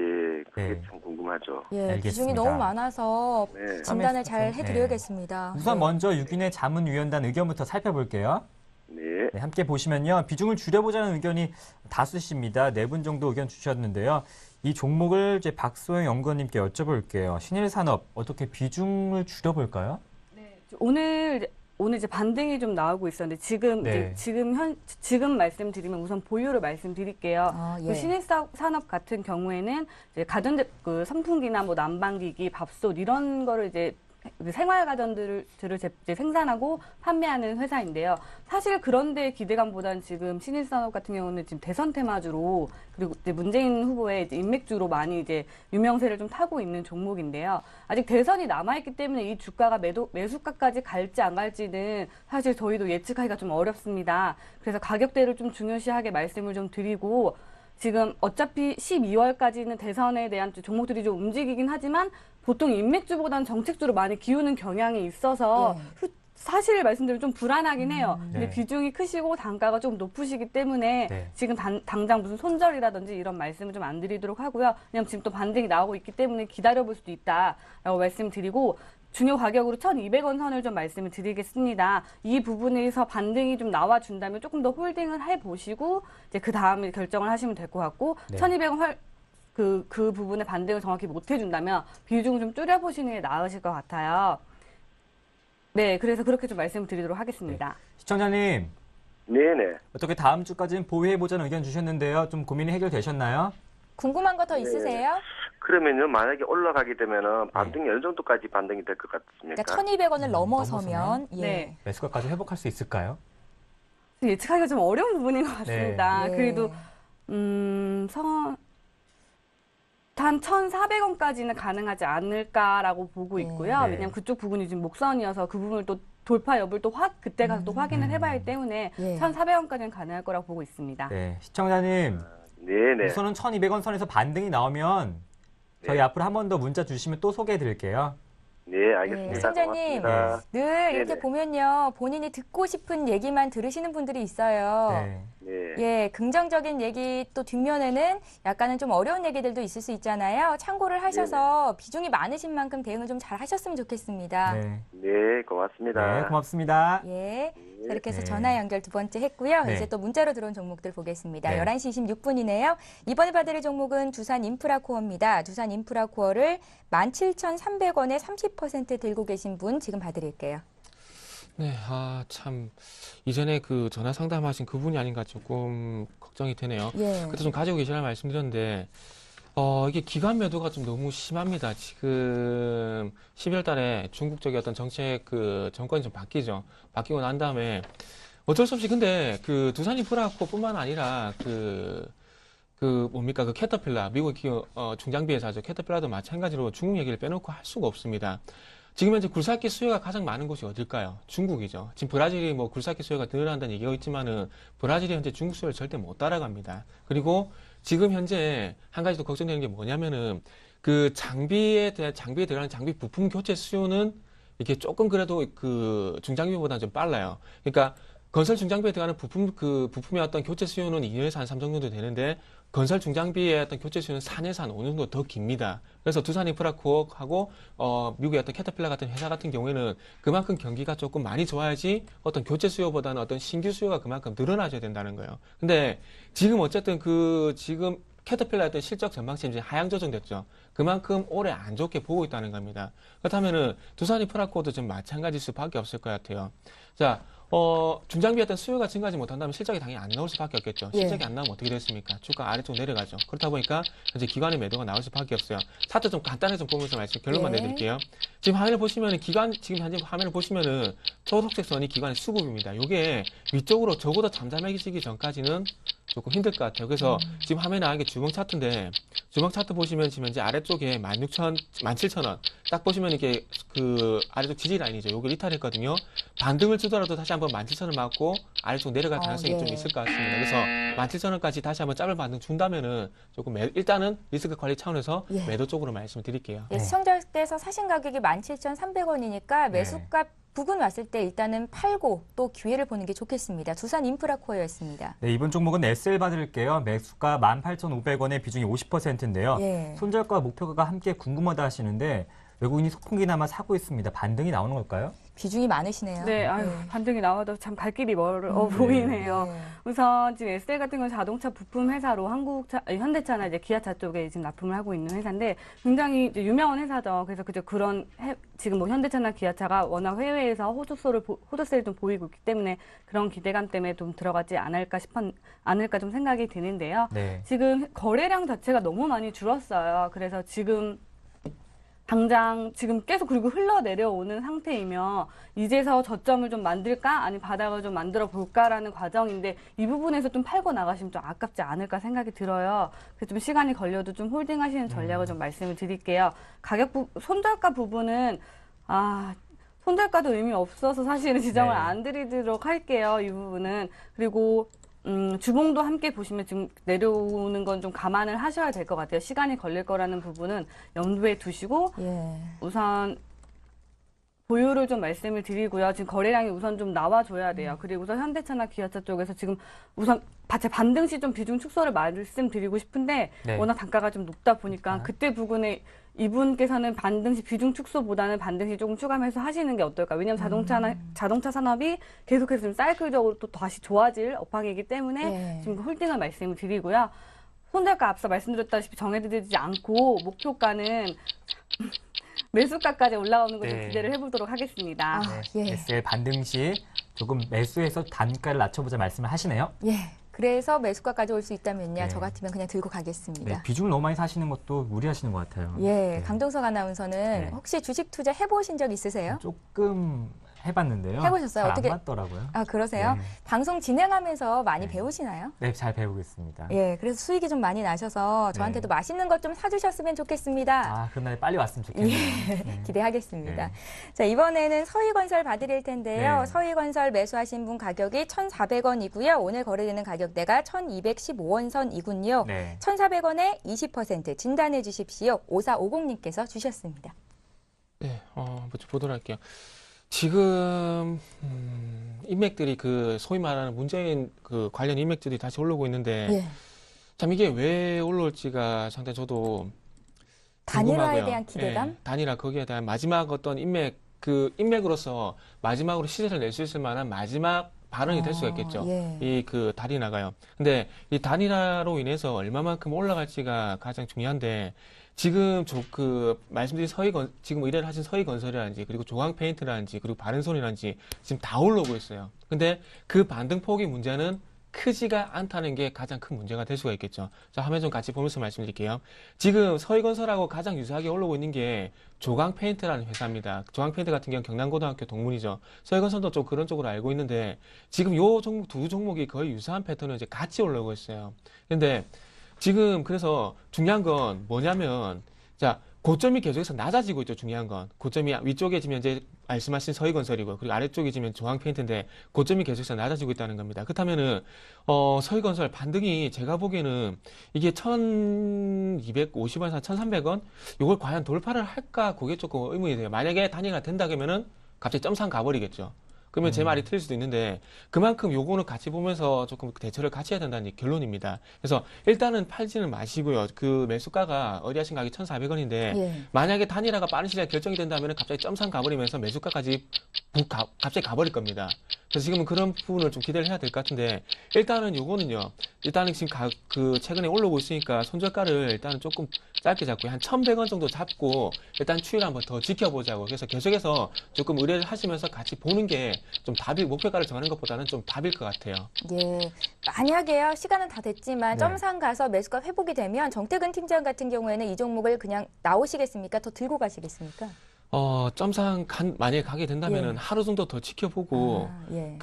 그게 네. 참 궁금하죠. 예, 알겠습니다. 비중이 너무 많아서 네. 진단을 잘 네. 해드려야겠습니다. 우선 네. 먼저 유기내 자문위원단 의견부터 살펴볼게요. 네. 네, 함께 보시면요. 비중을 줄여보자는 의견이 다수십니다. 4분 정도 의견 주셨는데요. 이 종목을 이제 박소영 연구원님께 여쭤볼게요. 신일산업 어떻게 비중을 줄여볼까요? 오늘 이제 반등이 좀 나오고 있었는데 지금 네. 이제 지금 말씀드리면 우선 보유를 말씀드릴게요. 아, 예. 그 신일산업 같은 경우에는 이제 가전제 그 선풍기나 뭐 난방기기, 밥솥 이런 거를 이제 생활 가전들을 이제 생산하고 판매하는 회사인데요. 사실 그런데 기대감보다는 지금 신일산업 같은 경우는 지금 대선 테마주로 그리고 이제 문재인 후보의 이제 인맥주로 많이 이제 유명세를 좀 타고 있는 종목인데요. 아직 대선이 남아있기 때문에 이 주가가 매수가까지 갈지 안 갈지는 사실 저희도 예측하기가 좀 어렵습니다. 그래서 가격대를 좀 중요시하게 말씀을 좀 드리고 지금 어차피 12월까지는 대선에 대한 종목들이 좀 움직이긴 하지만 보통 인맥주보다는 정책주로 많이 기우는 경향이 있어서 사실 말씀드리면 좀 불안하긴 해요. 근데 네. 비중이 크시고 단가가 좀 높으시기 때문에 네. 지금 당장 무슨 손절이라든지 이런 말씀을 좀 안 드리도록 하고요. 왜냐면 지금 또 반등이 나오고 있기 때문에 기다려볼 수도 있다라고 말씀드리고 중요 가격으로 1,200원 선을 좀 말씀을 드리겠습니다. 이 부분에서 반등이 좀 나와준다면 조금 더 홀딩을 해보시고 이제 그 다음에 결정을 하시면 될 것 같고 네. 1,200원 그 부분의 반등을 정확히 못 해준다면 비중을 좀 줄여보시는 게 나으실 것 같아요. 네, 그래서 그렇게 좀 말씀드리도록 하겠습니다. 시청자님, 네네. 어떻게 다음 주까지는 보유해보자는 의견 주셨는데요. 좀 고민이 해결되셨나요? 궁금한 거 더 있으세요? 그러면요, 만약에 올라가게 되면은 반등이 어느 정도까지 반등이 될 것 같습니까? 그러니까 1,200원을 넘어서면 넘어서면? 예. 네. 매수가까지 회복할 수 있을까요? 예측하기가 좀 어려운 부분인 것 같습니다. 예. 그래도 한 1,400원까지는 가능하지 않을까라고 보고 있고요. 네. 왜냐하면 그쪽 부분이 지금 목선이어서 그 부분을 또 돌파 여부를 또 그때 가서 또 확인을 해봐야 하기 때문에 예. 1,400원까지는 가능할 거라고 보고 있습니다. 네, 시청자님, 네네. 우선은 1,200원 선에서 반등이 나오면 저희 네. 앞으로 한 번 더 문자 주시면 또 소개해드릴게요. 네, 알겠습니다. 네, 시청자님. 고맙습니다. 늘 이렇게 네네. 보면요. 본인이 듣고 싶은 얘기만 들으시는 분들이 있어요. 네. 네. 예, 긍정적인 얘기 또 뒷면에는 약간은 좀 어려운 얘기들도 있을 수 있잖아요. 참고를 하셔서 비중이 많으신 만큼 대응을 좀 잘 하셨으면 좋겠습니다. 네. 네, 고맙습니다. 네, 고맙습니다. 예. 자, 이렇게 해서 네. 전화 연결 두 번째 했고요. 네. 이제 또 문자로 들어온 종목들 보겠습니다. 네. 11시 26분이네요. 이번에 봐드릴 종목은 두산 인프라코어입니다. 두산 인프라코어를 17,300원에 30% 들고 계신 분 지금 봐드릴게요. 네, 참 이전에 그 전화 상담하신 그분이 아닌가 조금 걱정이 되네요. 예. 그때 좀 가지고 계시라 말씀드렸는데 이게 기관 매도가 좀 너무 심합니다. 지금 12월 달에 중국 쪽의 어떤 정책 그 정권이 좀 바뀌죠. 바뀌고 난 다음에 어쩔 수 없이 근데 그 두산 인프라코뿐만 아니라 그 캐터필라 미국 기업 중장비 회사죠. 캐터필라도 마찬가지로 중국 얘기를 빼놓고 할 수가 없습니다. 지금 현재 굴삭기 수요가 가장 많은 곳이 어딜까요? 중국이죠. 지금 브라질이 뭐 굴삭기 수요가 늘어난다는 얘기가 있지만은 브라질이 현재 중국 수요를 절대 못 따라갑니다. 그리고 지금 현재 한 가지 더 걱정되는 게 뭐냐면은 그 장비에 들어가는 장비 부품 교체 수요는 이게 조금 그래도 그 중장비보다는 좀 빨라요. 그러니까 건설 중장비에 들어가는 부품의 어떤 교체 수요는 2년에서 한 3 정도 되는데 건설 중장비의 어떤 교체 수요는 4년에서 한 5년 정도 더 깁니다. 그래서 두산 인프라코어하고 미국의 어떤 캐터필라 같은 회사 같은 경우에는 그만큼 경기가 조금 많이 좋아야지 어떤 교체 수요보다는 어떤 신규 수요가 그만큼 늘어나줘야 된다는 거예요. 근데 지금 어쨌든 지금 캐터필라의 어떤 실적 전망치 이제 하향 조정됐죠. 그만큼 올해 안 좋게 보고 있다는 겁니다. 그렇다면은 두산 인프라코어도 좀 마찬가지일 수밖에 없을 것 같아요. 자, 중장비 어떤 수요가 증가하지 못한다면 실적이 당연히 안 나올 수밖에 없겠죠. 실적이 안 나오면 어떻게 됐습니까? 주가 아래쪽 내려가죠. 그렇다 보니까 이제 기관의 매도가 나올 수밖에 없어요. 차트 좀 간단하게 좀 보면서 결론만 네. 내드릴게요. 지금 화면을 보시면은 지금 현재 화면을 보시면은 초록색 선이 기관의 수급입니다. 이게 위쪽으로 적어도 잠잠해지기 전까지는 조금 힘들 것 같아요. 그래서 지금 화면에 나온 게 주봉 차트인데 주봉 차트 보시면 지금 현재 아래쪽에 17,000원 딱 보시면 이게 그 아래쪽 지지 라인이죠. 요걸 이탈했거든요. 반등을 주더라도 다시 한번 17,000원 맞고 아래쪽 내려갈 가능성이 예. 좀 있을 것 같습니다. 그래서 17,000원까지 다시 한번 짧은 반등 준다면은 조금 일단은 리스크 관리 차원에서 예. 매도 쪽으로 말씀을 드릴게요. 예, 시청자께서 사신 가격이 17,300원이니까 매수가 부근 왔을 때 일단은 팔고 또 기회를 보는 게 좋겠습니다. 두산 인프라코어였습니다. 네, 이번 종목은 SL 받을게요. 매수가 18,500원에 비중이 50%인데요. 예. 손절가 목표가가 함께 궁금하다 하시는데 외국인이 소풍기나마 사고 있습니다. 반등이 나오는 걸까요? 비중이 많으시네요. 네, 아유, 반등이 나와도 참 갈 길이 멀어 보이네요. 네. 우선 지금 SL 같은 경우는 자동차 부품 회사로 현대차나 이제 기아차 쪽에 지금 납품을 하고 있는 회사인데 굉장히 이제 유명한 회사죠. 그래서 지금 뭐 현대차나 기아차가 워낙 해외에서 호조세를 좀 보이고 있기 때문에 그런 기대감 때문에 좀 들어가지 않을까 좀 생각이 드는데요. 네. 지금 거래량 자체가 너무 많이 줄었어요. 그래서 지금 당장 지금 계속 그리고 흘러내려오는 상태이며 이제서 저점을 좀 만들까 아니면 바닥을 좀 만들어 볼까라는 과정인데 이 부분에서 좀 팔고 나가시면 좀 아깝지 않을까 생각이 들어요. 그래서 좀 시간이 걸려도 좀 홀딩하시는 전략을 좀 말씀을 드릴게요. 손절가 부분은 손절가도 의미 없어서 사실은 지정을 네. 안 드리도록 할게요. 이 부분은. 그리고 주봉도 함께 보시면 지금 내려오는 건 좀 감안을 하셔야 될 것 같아요. 시간이 걸릴 거라는 부분은 염두에 두시고 예. 우선 보유를 좀 말씀을 드리고요. 지금 거래량이 우선 좀 나와줘야 돼요. 그리고서 현대차나 기아차 쪽에서 지금 우선 반등 시 좀 비중 축소를 말씀드리고 싶은데 네. 워낙 단가가 좀 높다 보니까 그때 부분에 이분께서는 반등 시 비중 축소보다는 반등 시 조금 추가 매수하시는 게 어떨까? 왜냐하면 자동차 산업이 계속해서 좀 사이클적으로 또 다시 좋아질 업황이기 때문에 네. 지금 홀딩을 말씀을 드리고요. 손절가 앞서 말씀드렸다시피 정해드리지 않고 목표가는 매수가까지 올라오는 걸 좀 네. 기대를 해보도록 하겠습니다. 예. SL 반등 시 조금 매수해서 단가를 낮춰보자 말씀을 하시네요. 예. 그래서 매수가까지 올 수 있다면요. 네. 저 같으면 그냥 들고 가겠습니다. 네, 비중을 너무 많이 사시는 것도 무리하시는 것 같아요. 예. 네. 강동석 아나운서는 네. 혹시 주식 투자 해보신 적 있으세요? 조금 해봤는데요. 해보셨어요? 잘 어떻게- 안 맞더라고요. 아, 그러세요? 네. 방송 진행하면서 많이 네. 배우시나요? 네, 잘 배우고 있습니다. 예, 그래서 수익이 좀 많이 나셔서 저한테도 네. 맛있는 것 좀 사주셨으면 좋겠습니다. 아, 그날 빨리 왔으면 좋겠네요. 네. 기대하겠습니다. 네. 자, 이번에는 서희건설 봐드릴 텐데요. 네. 서희건설 매수하신 분 가격이 1,400원이고요. 오늘 거래되는 가격대가 1,215원 선이군요. 네. 1,400원에 20% 진단해 주십시오. 5450님께서 주셨습니다. 네, 먼저 보도록 할게요. 지금 인맥들이 그 소위 말하는 문재인 그 관련 인맥들이 다시 올라오고 있는데 예. 참 이게 왜 올라올지가 상당히 저도 단일화에 궁금하고요. 대한 기대감? 예, 단일화 거기에 대한 마지막 어떤 인맥으로서 마지막으로 시세를 낼 수 있을 만한 마지막 발언이 될 수가 있겠죠. 예. 이 그 단일화가요. 근데 이 단일화로 인해서 얼마만큼 올라갈지가 가장 중요한데 지금 말씀드린 지금 의뢰를 하신 서희건설이라든지 그리고 조광페인트라든지 그리고 바른손이라든지 지금 다 올라오고 있어요. 근데 그 반등폭의 문제는 크지가 않다는 게 가장 큰 문제가 될 수가 있겠죠. 자, 화면 좀 같이 보면서 말씀드릴게요. 지금 서희건설하고 가장 유사하게 올라오고 있는 게 조광페인트라는 회사입니다. 조광페인트 같은 경우는 경남고등학교 동문이죠. 서희건설도 좀 그런 쪽으로 알고 있는데 지금 요 종목, 두 종목이 거의 유사한 패턴을 이제 같이 올라오고 있어요. 근데 지금 그래서 중요한 건 뭐냐면 자, 고점이 계속해서 낮아지고 있죠. 중요한 건 고점이 위쪽에 지금 현재 말씀하신 서희건설이고 그리고 아래쪽에 지금 조항페인트인데 고점이 계속해서 낮아지고 있다는 겁니다. 그렇다면은 서희건설 반등이 제가 보기에는 이게 1,250원에서 1,300원 이걸 과연 돌파를 할까 그게 조금 의문이 돼요. 만약에 단위가 된다 그러면은 갑자기 점상 가버리겠죠. 그러면 제 말이 틀릴 수도 있는데 그만큼 요거는 같이 보면서 조금 대처를 같이 해야 된다는 결론입니다. 그래서 일단은 팔지는 마시고요. 그 매수가가 어리하신 가격이 1,400원인데 예. 만약에 단일화가 빠른 시간에 결정이 된다면 갑자기 점상 가버리면서 매수가까지 갑자기 가버릴 겁니다. 그래서 지금은 그런 부분을 좀 기대를 해야 될 것 같은데 일단은 요거는요. 일단은 지금 최근에 올라오고 있으니까 손절가를 일단은 조금 짧게 잡고 한 1,100원 정도 잡고 일단 추이를 한번 더 지켜보자고. 그래서 계속해서 조금 의뢰를 하시면서 같이 보는 게 좀 목표가를 정하는 것보다는 좀 답일 것 같아요. 예. 만약에요, 시간은 다 됐지만 네. 점상 가서 매수가 회복이 되면 정태근 팀장 같은 경우에는 이 종목을 그냥 나오시겠습니까? 더 들고 가시겠습니까? 점상 만약에 가게 된다면은 예. 하루 정도 더 지켜보고 아, 예.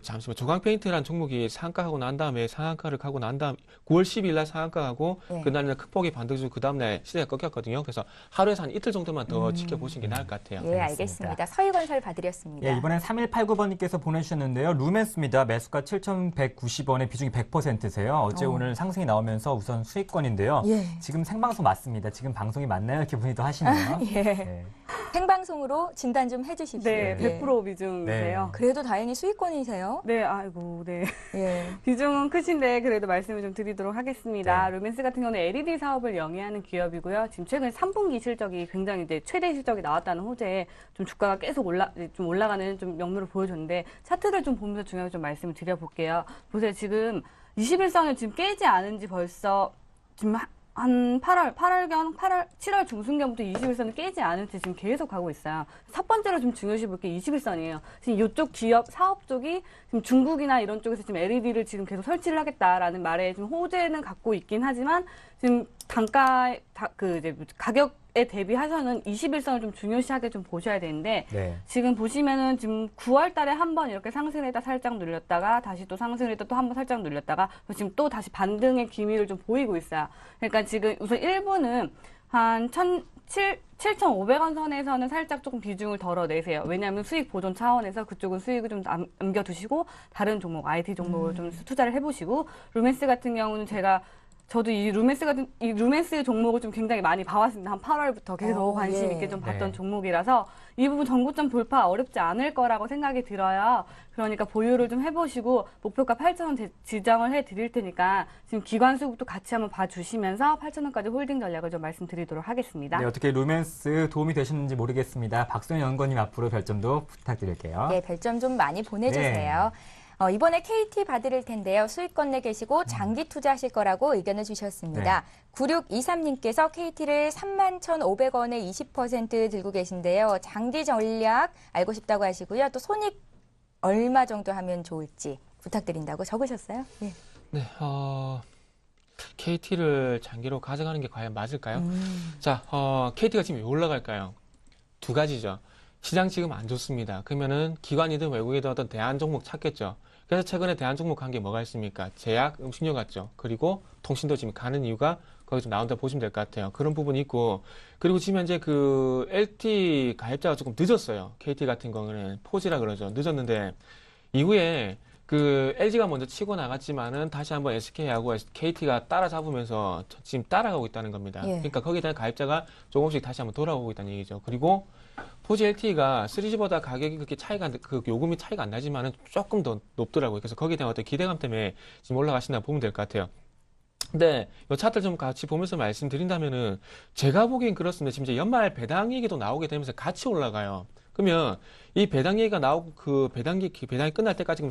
잠시만 조광페인트라는 종목이 상한가하고 난 다음에 상한가를 가고 난 다음 9월 10일 날 상한가하고 예. 그날은 큰 폭의 반등주 그 다음날 시세가 꺾였거든요. 그래서 하루에서 한 이틀 정도만 더 지켜보시는 게 나을 것 같아요. 예, 알겠습니다. 알겠습니다. 서희건설 봐드렸습니다. 예, 이번엔 3189번님께서 보내주셨는데요. 루멘스입니다. 매수가 7,190원에 비중이 100%세요. 어제 오늘 상승이 나오면서 우선 수익권인데요. 예. 지금 생방송 맞습니다. 지금 방송이 맞나요? 이렇게 문의도 하시네요. 예. 네. 생방송으로 진단 좀 해주십시오. 네, 예. 100% 비중이세요. 그래도 다행히 수익권이세요. 네, 아이고, 네. 예. 비중은 크신데 그래도 말씀을 좀 드리도록 하겠습니다. 네. 루멘스 같은 경우는 LED 사업을 영위하는 기업이고요. 지금 최근 3분기 실적이 굉장히 이제 최대 실적이 나왔다는 호재에 좀 주가가 계속 올라가는 좀 명물을 보여줬는데 차트를 좀 보면서 중요하게 좀 말씀을 드려볼게요. 보세요. 지금 21선을 지금 깨지 않은지 벌써 지금 한 7월 중순경부터 21선을 깨지 않을 때 지금 계속 가고 있어요. 첫 번째로 좀 중요시 볼 게 21선이에요. 지금 이쪽 기업, 사업 쪽이 지금 중국이나 이런 쪽에서 지금 LED를 지금 계속 설치를 하겠다라는 말에 좀 호재는 갖고 있긴 하지만 지금 지금 이제 가격에 대비해서는 21선을 좀 중요시하게 좀 보셔야 되는데 네. 지금 보시면은 지금 9월 달에 한 번 이렇게 상승을 했다 살짝 눌렸다가 다시 또 상승을 했다 또 한 번 살짝 눌렸다가 지금 또 다시 반등의 기미를 좀 보이고 있어요. 그러니까 지금 우선 1부는 한 7,500원 선에서는 살짝 조금 비중을 덜어내세요. 왜냐하면 수익 보존 차원에서 그쪽은 수익을 좀 남겨두시고 다른 종목, IT 종목을 좀 투자를 해보시고 루멘스 같은 경우는 저도 이 루멘스 종목을 좀 굉장히 많이 봐왔습니다. 한 8월부터 계속 관심 있게 좀 봤던 네. 종목이라서 이 부분 전고점 돌파 어렵지 않을 거라고 생각이 들어요. 그러니까 보유를 좀 해보시고 목표가 8,000원 지정을 해드릴 테니까 지금 기관 수급도 같이 한번 봐주시면서 8,000원까지 홀딩 전략을 좀 말씀드리도록 하겠습니다. 네, 어떻게 루멘스 도움이 되셨는지 모르겠습니다. 박소연 연구원님 앞으로 별점도 부탁드릴게요. 네, 별점 좀 많이 보내주세요. 이번에 KT 받으실 텐데요. 수익권 내 계시고 장기 투자하실 거라고 의견을 주셨습니다. 9623님께서 KT를 31,500원에 20% 들고 계신데요. 장기 전략 알고 싶다고 하시고요. 또 손익 얼마 정도 하면 좋을지 부탁드린다고 적으셨어요. 예. 네, KT를 장기로 가져가는 게 과연 맞을까요? 자, KT가 지금 왜 올라갈까요? 두 가지죠. 시장 지금 안 좋습니다. 그러면은 기관이든 외국이든 어떤 대안 종목 찾겠죠. 그래서 최근에 대안 종목 한 게 뭐가 있습니까? 제약, 음식료 같죠. 그리고 통신도 지금 가는 이유가 거기 좀 나온다 보시면 될 것 같아요. 그런 부분이 있고, 그리고 지금 현재 그 LT 가입자가 조금 늦었어요. KT 같은 경우는 포지라 그러죠. 늦었는데 이후에 그 LG가 먼저 치고 나갔지만은 다시 한번 SK하고 KT가 따라잡으면서 지금 따라가고 있다는 겁니다. 예. 그러니까 거기에 대한 가입자가 조금씩 다시 한번 돌아오고 있다는 얘기죠. 그리고 포지 LTE가 3G보다 가격이 그렇게 그 요금이 차이가 안 나지만은 조금 더 높더라고요. 그래서 거기에 대한 어떤 기대감 때문에 지금 올라가신다 보면 될 것 같아요. 근데 이 차트를 좀 같이 보면서 말씀드린다면은 제가 보기엔 그렇습니다. 지금 이제 연말 배당 얘기도 나오게 되면서 같이 올라가요. 그러면 이 배당 얘기가 나오고 그 배당이 끝날 때까지 그럼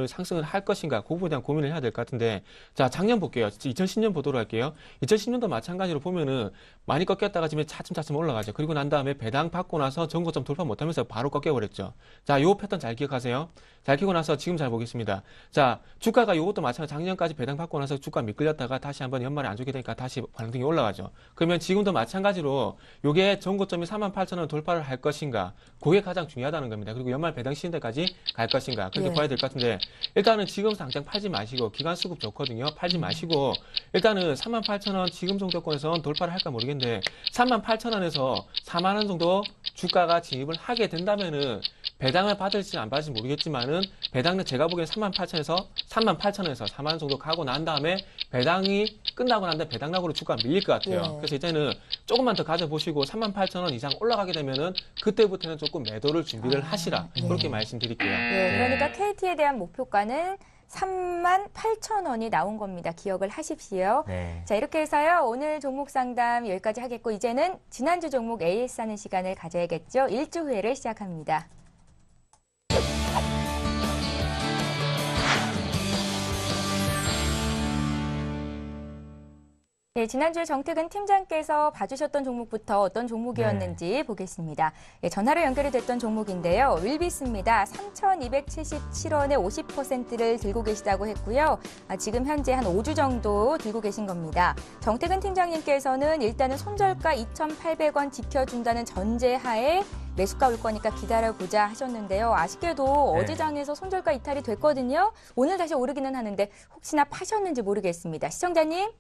상승을 할 것인가 그 부분에 대한 고민을 해야 될 것 같은데 자 작년 볼게요. 2010년 보도록 할게요. 2010년도 마찬가지로 보면은 많이 꺾였다가 지금 차츰차츰 올라가죠. 그리고 난 다음에 배당 받고 나서 전고점 돌파 못하면서 바로 꺾여버렸죠. 자, 요 패턴 잘 기억하세요. 잘 키고 나서 지금 잘 보겠습니다. 자, 주가가 요것도 마찬가지 작년까지 배당 받고 나서 주가 미끌렸다가 다시 한번 연말에 안 좋게 되니까 다시 반등이 올라가죠. 그러면 지금도 마찬가지로 요게 전고점이 38,000원 돌파를 할 것인가 그게 가장 중요하다는 겁니다. 그리고 연말 배당 시즌 때까지 갈 것인가 그렇게 봐야 될 것 같은데 일단은 지금 당장 팔지 마시고 기간 수급 좋거든요. 팔지 마시고 일단은 38,000원 지금 정도권에서 돌파를 할까 모르겠는데 38,000원에서 4만 원 정도 주가가 진입을 하게 된다면은 배당을 받을지 안 받을지 모르겠지만은 배당은 제가 보기엔 38,000에서 4만 원 정도 가고 난 다음에 배당이 끝나고 난 다음에 배당락으로 주가가 밀릴 것 같아요. 예. 그래서 이제는 조금만 더 가져보시고 38,000원 이상 올라가게 되면은 그때부터는 조금 매도를 준비를 하시라. 그렇게 말씀드릴게요. 네, 그러니까 KT에 대한 목표가는 38,000원이 나온 겁니다. 기억을 하십시오. 네. 자, 이렇게 해서요. 오늘 종목 상담 여기까지 하겠고 이제는 지난주 종목 AS 하는 시간을 가져야겠죠. 1주 후회를 시작합니다. 네, 지난주에 정태근 팀장께서 봐주셨던 종목부터 어떤 종목이었는지 보겠습니다. 예, 전화로 연결이 됐던 종목인데요. 윌비스입니다. 3,277원에 50%를 들고 계시다고 했고요. 지금 현재 한 5주 정도 들고 계신 겁니다. 정태근 팀장님께서는 일단은 손절가 2,800원 지켜준다는 전제하에 매수가 올 거니까 기다려보자 하셨는데요. 아쉽게도 네. 어제 장에서 손절가 이탈이 됐거든요. 오늘 다시 오르기는 하는데 혹시나 파셨는지 모르겠습니다. 시청자님.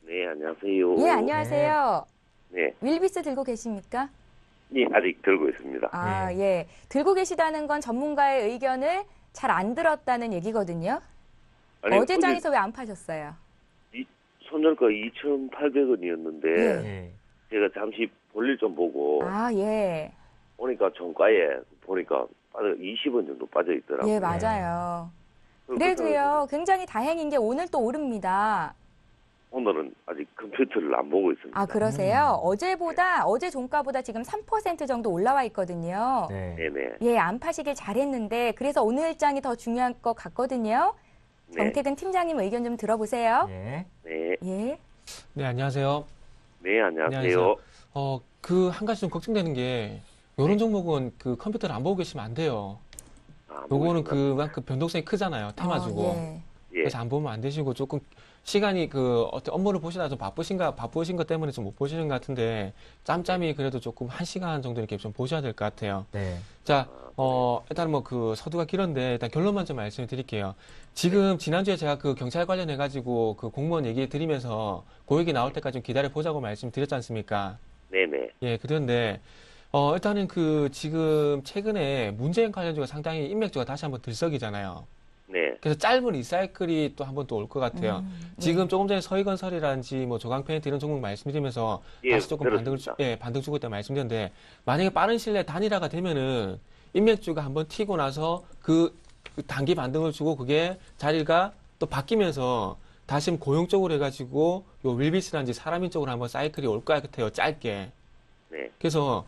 네, 안녕하세요. 예, 안녕하세요. 네, 윌비스 들고 계십니까? 네, 아직 들고 있습니다. 아, 예. 들고 계시다는 건 전문가의 의견을 잘 안 들었다는 얘기거든요. 아니, 어제 장에서 왜 안 파셨어요? 손절가 2,800원이었는데 네. 제가 잠시 볼일 좀 보고 아, 예. 보니까 종가에 보니까 20원 정도 빠져 있더라고요. 예, 맞아요. 그래도요, 굉장히 다행인 게 오늘 또 오릅니다. 오늘은 아직 컴퓨터를 안 보고 있습니다. 아, 그러세요? 어제 종가보다 지금 3% 정도 올라와 있거든요. 네. 네네. 예, 안 파시길 잘했는데 그래서 오늘 장이 더 중요한 것 같거든요. 네. 정태근 팀장님 의견 좀 들어보세요. 네. 네. 예. 네, 안녕하세요. 네, 안녕하세요. 안녕하세요. 그 한 가지 좀 걱정되는 게 요런 종목은 그 컴퓨터를 안 보고 계시면 안 돼요. 아, 요거는 모르겠습니다. 그만큼 변동성이 크잖아요. 테마주고. 예. 예. 그래서 안 보면 안 되시고 조금 시간이 어떤 업무를 보시다 좀 바쁘신 것 때문에 좀 못 보시는 것 같은데, 짬짬이 그래도 조금 1시간 정도 이렇게 좀 보셔야 될 것 같아요. 네. 자, 일단 뭐 서두가 길었는데, 일단 결론만 좀 말씀을 드릴게요. 지금 지난주에 제가 경찰 관련해가지고 공무원 얘기 드리면서 그 얘기 나올 때까지 좀 기다려 보자고 말씀드렸지 않습니까? 네네. 예, 그런데, 일단은 지금 최근에 문재인 관련주가 상당히 인맥주가 다시 한번 들썩이잖아요. 네. 그래서 짧은 리사이클이 또 한번 또 올 것 같아요. 지금 조금 전에 서희건설이라든지 뭐 조강페인트 이런 종목 말씀드리면서 예, 다시 조금 들었습니다. 반등 주고 있다 말씀드렸는데, 만약에 빠른 시일 내에 단일화가 되면은 인맥주가 한번 튀고 나서 그 단기 반등을 주고 그게 자리가 또 바뀌면서 다시 고용 쪽으로 해가지고 요 윌비스라든지 사람인 쪽으로 한번 사이클이 올 것 같아요. 짧게. 네. 그래서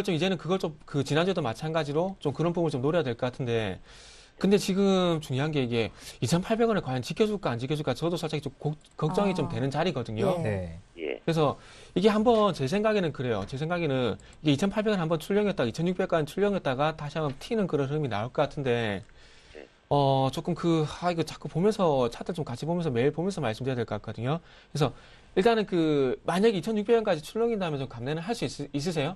이제는 그걸 좀 지난주에도 마찬가지로 좀 그런 부분을 좀 노려야 될 것 같은데, 근데 지금 중요한 게 이게 2,800원을 과연 지켜줄까 안 지켜줄까 저도 솔직히 좀 걱정이 좀 되는 자리거든요. 예. 네. 예. 그래서 이게 한번 제 생각에는 그래요. 제 생각에는 이게 2,800원 한번 출렁였다가 2,600원 출렁였다가 다시 한번 튀는 그런 흐름이 나올 것 같은데, 네. 조금 이거 자꾸 보면서 차트 좀 같이 보면서 매일 보면서 말씀드려야 될 것 같거든요. 그래서 일단은 만약에 2,600원까지 출렁인다면 좀 감내는 할 수 있으세요?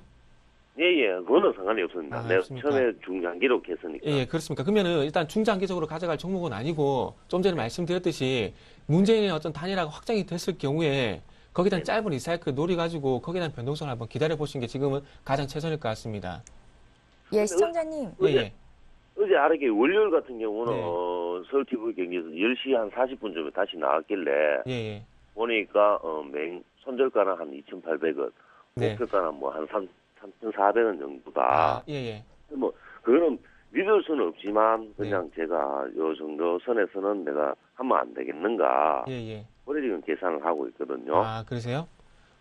예. 그거는 상관이 없습니다. 아, 내가 없습니까? 처음에 중장기로 했으니까. 예, 그렇습니까? 그러면은 일단 중장기적으로 가져갈 종목은 아니고, 좀 전에 말씀드렸듯이 문재인의 어떤 단일화가 확정이 됐을 경우에 거기에 대한 짧은 리사이클 노려가지고 거기에 대한 변동성을 한번 기다려 보시는 게 지금은 가장 최선일 것 같습니다. 예, 시청자님. 예, 예. 어제 아르게 월요일 같은 경우는 네. 서울 TV 경기에서 10시 한 40분쯤에 다시 나왔길래 예, 예. 보니까 손절가는 한 2,800원, 네. 목표가는 뭐 한 3,400원 정도다. 아, 예, 예. 뭐 그거는 믿을 수는 없지만 그냥 제가 요 정도 선에서는 내가 하면 안 되겠는가. 예, 예. 그래 지금 계산을 하고 있거든요. 아, 그러세요?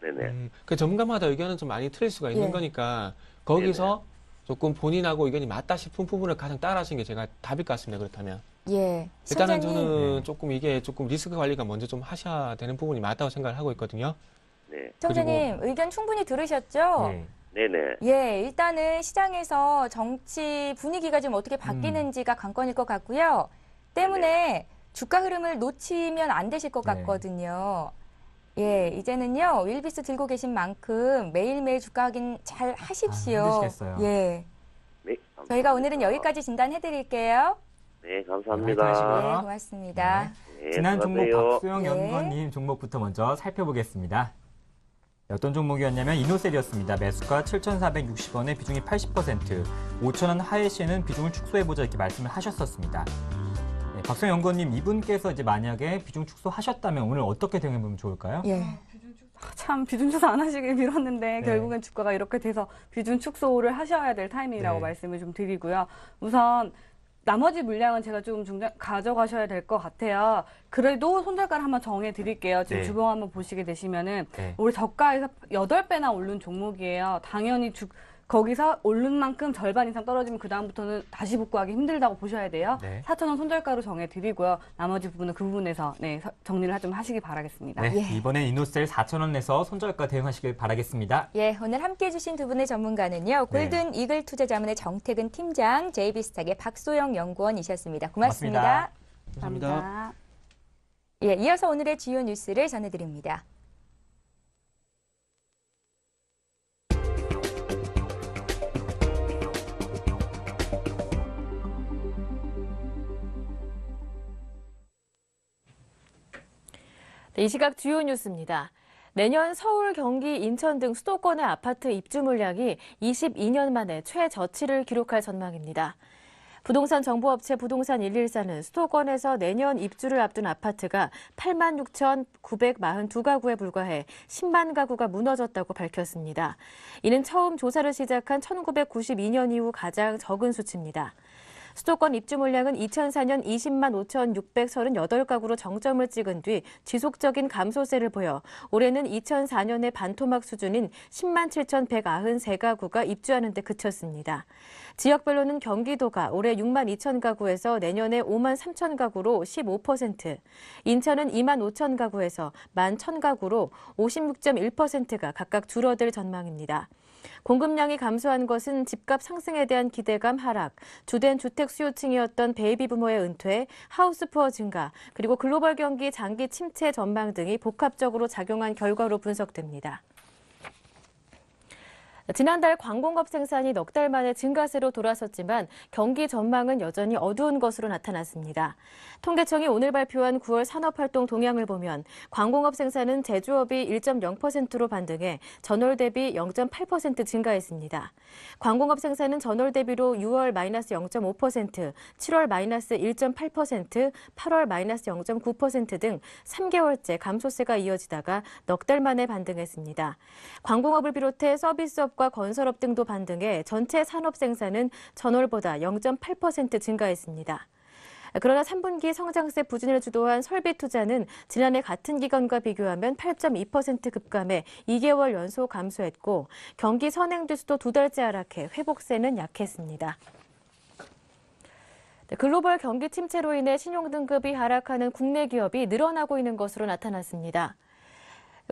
네네. 그 전문가마다 의견은 좀 많이 틀릴 수가 있는 예. 거니까 거기서 조금 본인하고 의견이 맞다 싶은 부분을 가장 따라하시는 게 제가 답일 것 같습니다. 그렇다면. 예. 일단은 시청자님. 저는 네. 조금 이게 조금 리스크 관리가 먼저 좀 하셔야 되는 부분이 맞다고 생각을 하고 있거든요. 네. 시청자님 의견 충분히 들으셨죠? 예. 네네. 예, 일단은 시장에서 정치 분위기가 좀 어떻게 바뀌는지가 관건일 것 같고요. 때문에 주가 흐름을 놓치면 안 되실 것 네. 같거든요. 예, 이제는요, 윌비스 들고 계신 만큼 매일매일 주가 확인 잘 하십시오. 힘드시겠어요. 예. 네. 감사합니다. 저희가 오늘은 여기까지 진단해드릴게요. 네, 화이팅 감사합니다. 하시고요. 네, 고맙습니다. 네, 지난 종목 수고하세요. 박소영 예. 연구원님 종목부터 먼저 살펴보겠습니다. 어떤 종목이었냐면 이노셀이었습니다. 매수가 7,460원에 비중이 80%, 5,000원 하의 시에는 비중을 축소해보자 이렇게 말씀을 하셨었습니다. 네, 박소영 연구원님 이분께서 이제 만약에 비중 축소하셨다면 오늘 어떻게 대응해보면 좋을까요? 예. 참 비중 축소 안 하시길 빌었는데 네. 결국엔 주가가 이렇게 돼서 비중 축소를 하셔야 될 타이밍이라고 네. 말씀을 좀 드리고요. 우선 나머지 물량은 제가 좀 가져가셔야 될 것 같아요. 그래도 손절가를 한번 정해 드릴게요. 지금 네. 주봉 한번 보시게 되시면은 네. 우리 저가에서 8배나 오른 종목이에요. 당연히 거기서 오른 만큼 절반 이상 떨어지면 그다음부터는 다시 복구하기 힘들다고 보셔야 돼요. 네. 4,000원 손절가로 정해 드리고요. 나머지 부분은 그 부분에서 정리를 좀 하시기 바라겠습니다. 네, 예. 이번엔 이노셀 4,000원 내서 손절가 대응하시길 바라겠습니다. 예, 오늘 함께해 주신 두 분의 전문가는요. 골든 이글 투자자문의 정태근 팀장, JB스탁의 박소영 연구원이셨습니다. 고맙습니다. 감사합니다. 예, 이어서 오늘의 주요 뉴스를 전해드립니다. 네, 이 시각 주요 뉴스입니다. 내년 서울, 경기, 인천 등 수도권의 아파트 입주 물량이 22년 만에 최저치를 기록할 전망입니다. 부동산 정보업체 부동산 114는 수도권에서 내년 입주를 앞둔 아파트가 86,942가구에 불과해 10만 가구가 무너졌다고 밝혔습니다. 이는 처음 조사를 시작한 1992년 이후 가장 적은 수치입니다. 수도권 입주 물량은 2004년 20만 5,638가구로 정점을 찍은 뒤 지속적인 감소세를 보여 올해는 2004년의 반토막 수준인 10만 7,193가구가 입주하는 데 그쳤습니다. 지역별로는 경기도가 올해 6만 2천 가구에서 내년에 5만 3천 가구로 15%, 인천은 2만 5천 가구에서 1만 1천 가구로 56.1%가 각각 줄어들 전망입니다. 공급량이 감소한 것은 집값 상승에 대한 기대감 하락, 주된 주택 수요층이었던 베이비 부모의 은퇴, 하우스푸어 증가, 그리고 글로벌 경기 장기 침체 전망 등이 복합적으로 작용한 결과로 분석됩니다. 지난달 광공업 생산이 넉 달 만에 증가세로 돌아섰지만 경기 전망은 여전히 어두운 것으로 나타났습니다. 통계청이 오늘 발표한 9월 산업활동 동향을 보면 광공업 생산은 제조업이 1.0%로 반등해 전월 대비 0.8% 증가했습니다. 광공업 생산은 전월 대비로 6월 마이너스 0.5%, 7월 마이너스 1.8%, 8월 마이너스 0.9% 등 3개월째 감소세가 이어지다가 넉 달 만에 반등했습니다. 광공업을 비롯해 서비스업 과 건설업 등도 반등해 전체 산업 생산은 전월보다 0.8% 증가했습니다. 그러나 3분기 성장세 부진을 주도한 설비 투자는 지난해 같은 기간과 비교하면 8.2% 급감해 2개월 연속 감소했고 경기 선행지수도 2달째 하락해 회복세는 약했습니다. 글로벌 경기 침체로 인해 신용등급이 하락하는 국내 기업이 늘어나고 있는 것으로 나타났습니다.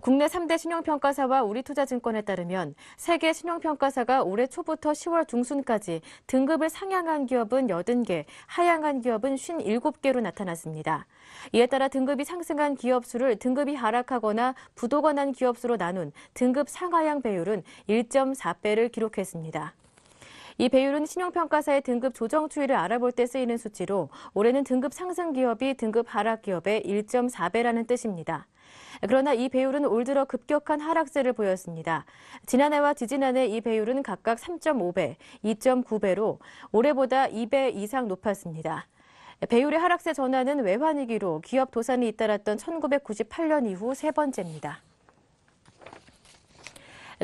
국내 3대 신용평가사와 우리투자증권에 따르면 세계 신용평가사가 올해 초부터 10월 중순까지 등급을 상향한 기업은 80개, 하향한 기업은 57개로 나타났습니다. 이에 따라 등급이 상승한 기업 수를 등급이 하락하거나 부도가 난 기업 수로 나눈 등급 상하향 배율은 1.4배를 기록했습니다. 이 배율은 신용평가사의 등급 조정 추이를 알아볼 때 쓰이는 수치로 올해는 등급 상승 기업이 등급 하락 기업의 1.4배라는 뜻입니다. 그러나 이 배율은 올 들어 급격한 하락세를 보였습니다. 지난해와 지지난해 이 배율은 각각 3.5배, 2.9배로 올해보다 2배 이상 높았습니다. 배율의 하락세 전환은 외환위기로 기업 도산이 잇따랐던 1998년 이후 세 번째입니다.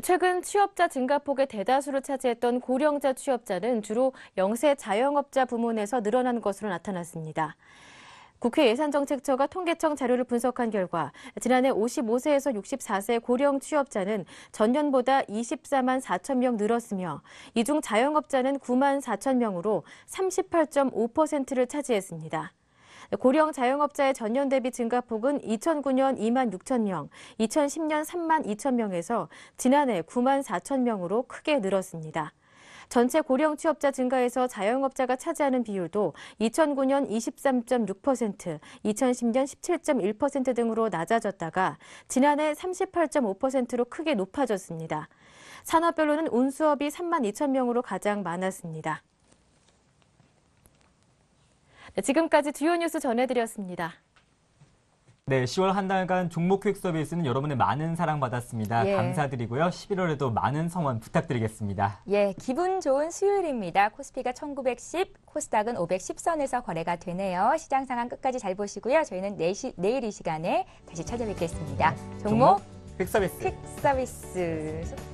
최근 취업자 증가폭의 대다수를 차지했던 고령자 취업자는 주로 영세 자영업자 부문에서 늘어난 것으로 나타났습니다. 국회 예산정책처가 통계청 자료를 분석한 결과 지난해 55세에서 64세 고령 취업자는 전년보다 24만 4천 명 늘었으며 이 중 자영업자는 9만 4천 명으로 38.5%를 차지했습니다. 고령 자영업자의 전년 대비 증가폭은 2009년 2만 6천 명, 2010년 3만 2천 명에서 지난해 9만 4천 명으로 크게 늘었습니다. 전체 고령 취업자 증가에서 자영업자가 차지하는 비율도 2009년 23.6%, 2010년 17.1% 등으로 낮아졌다가 지난해 38.5%로 크게 높아졌습니다. 산업별로는 운수업이 3만 2천 명으로 가장 많았습니다. 지금까지 주요 뉴스 전해드렸습니다. 네, 10월 한 달간 종목 퀵 서비스는 여러분의 많은 사랑 받았습니다. 예. 감사드리고요. 11월에도 많은 성원 부탁드리겠습니다. 예, 기분 좋은 수요일입니다. 코스피가 1910, 코스닥은 510선에서 거래가 되네요. 시장 상황 끝까지 잘 보시고요. 저희는 내일 이 시간에 다시 찾아뵙겠습니다. 종목 퀵 서비스. 퀵 서비스.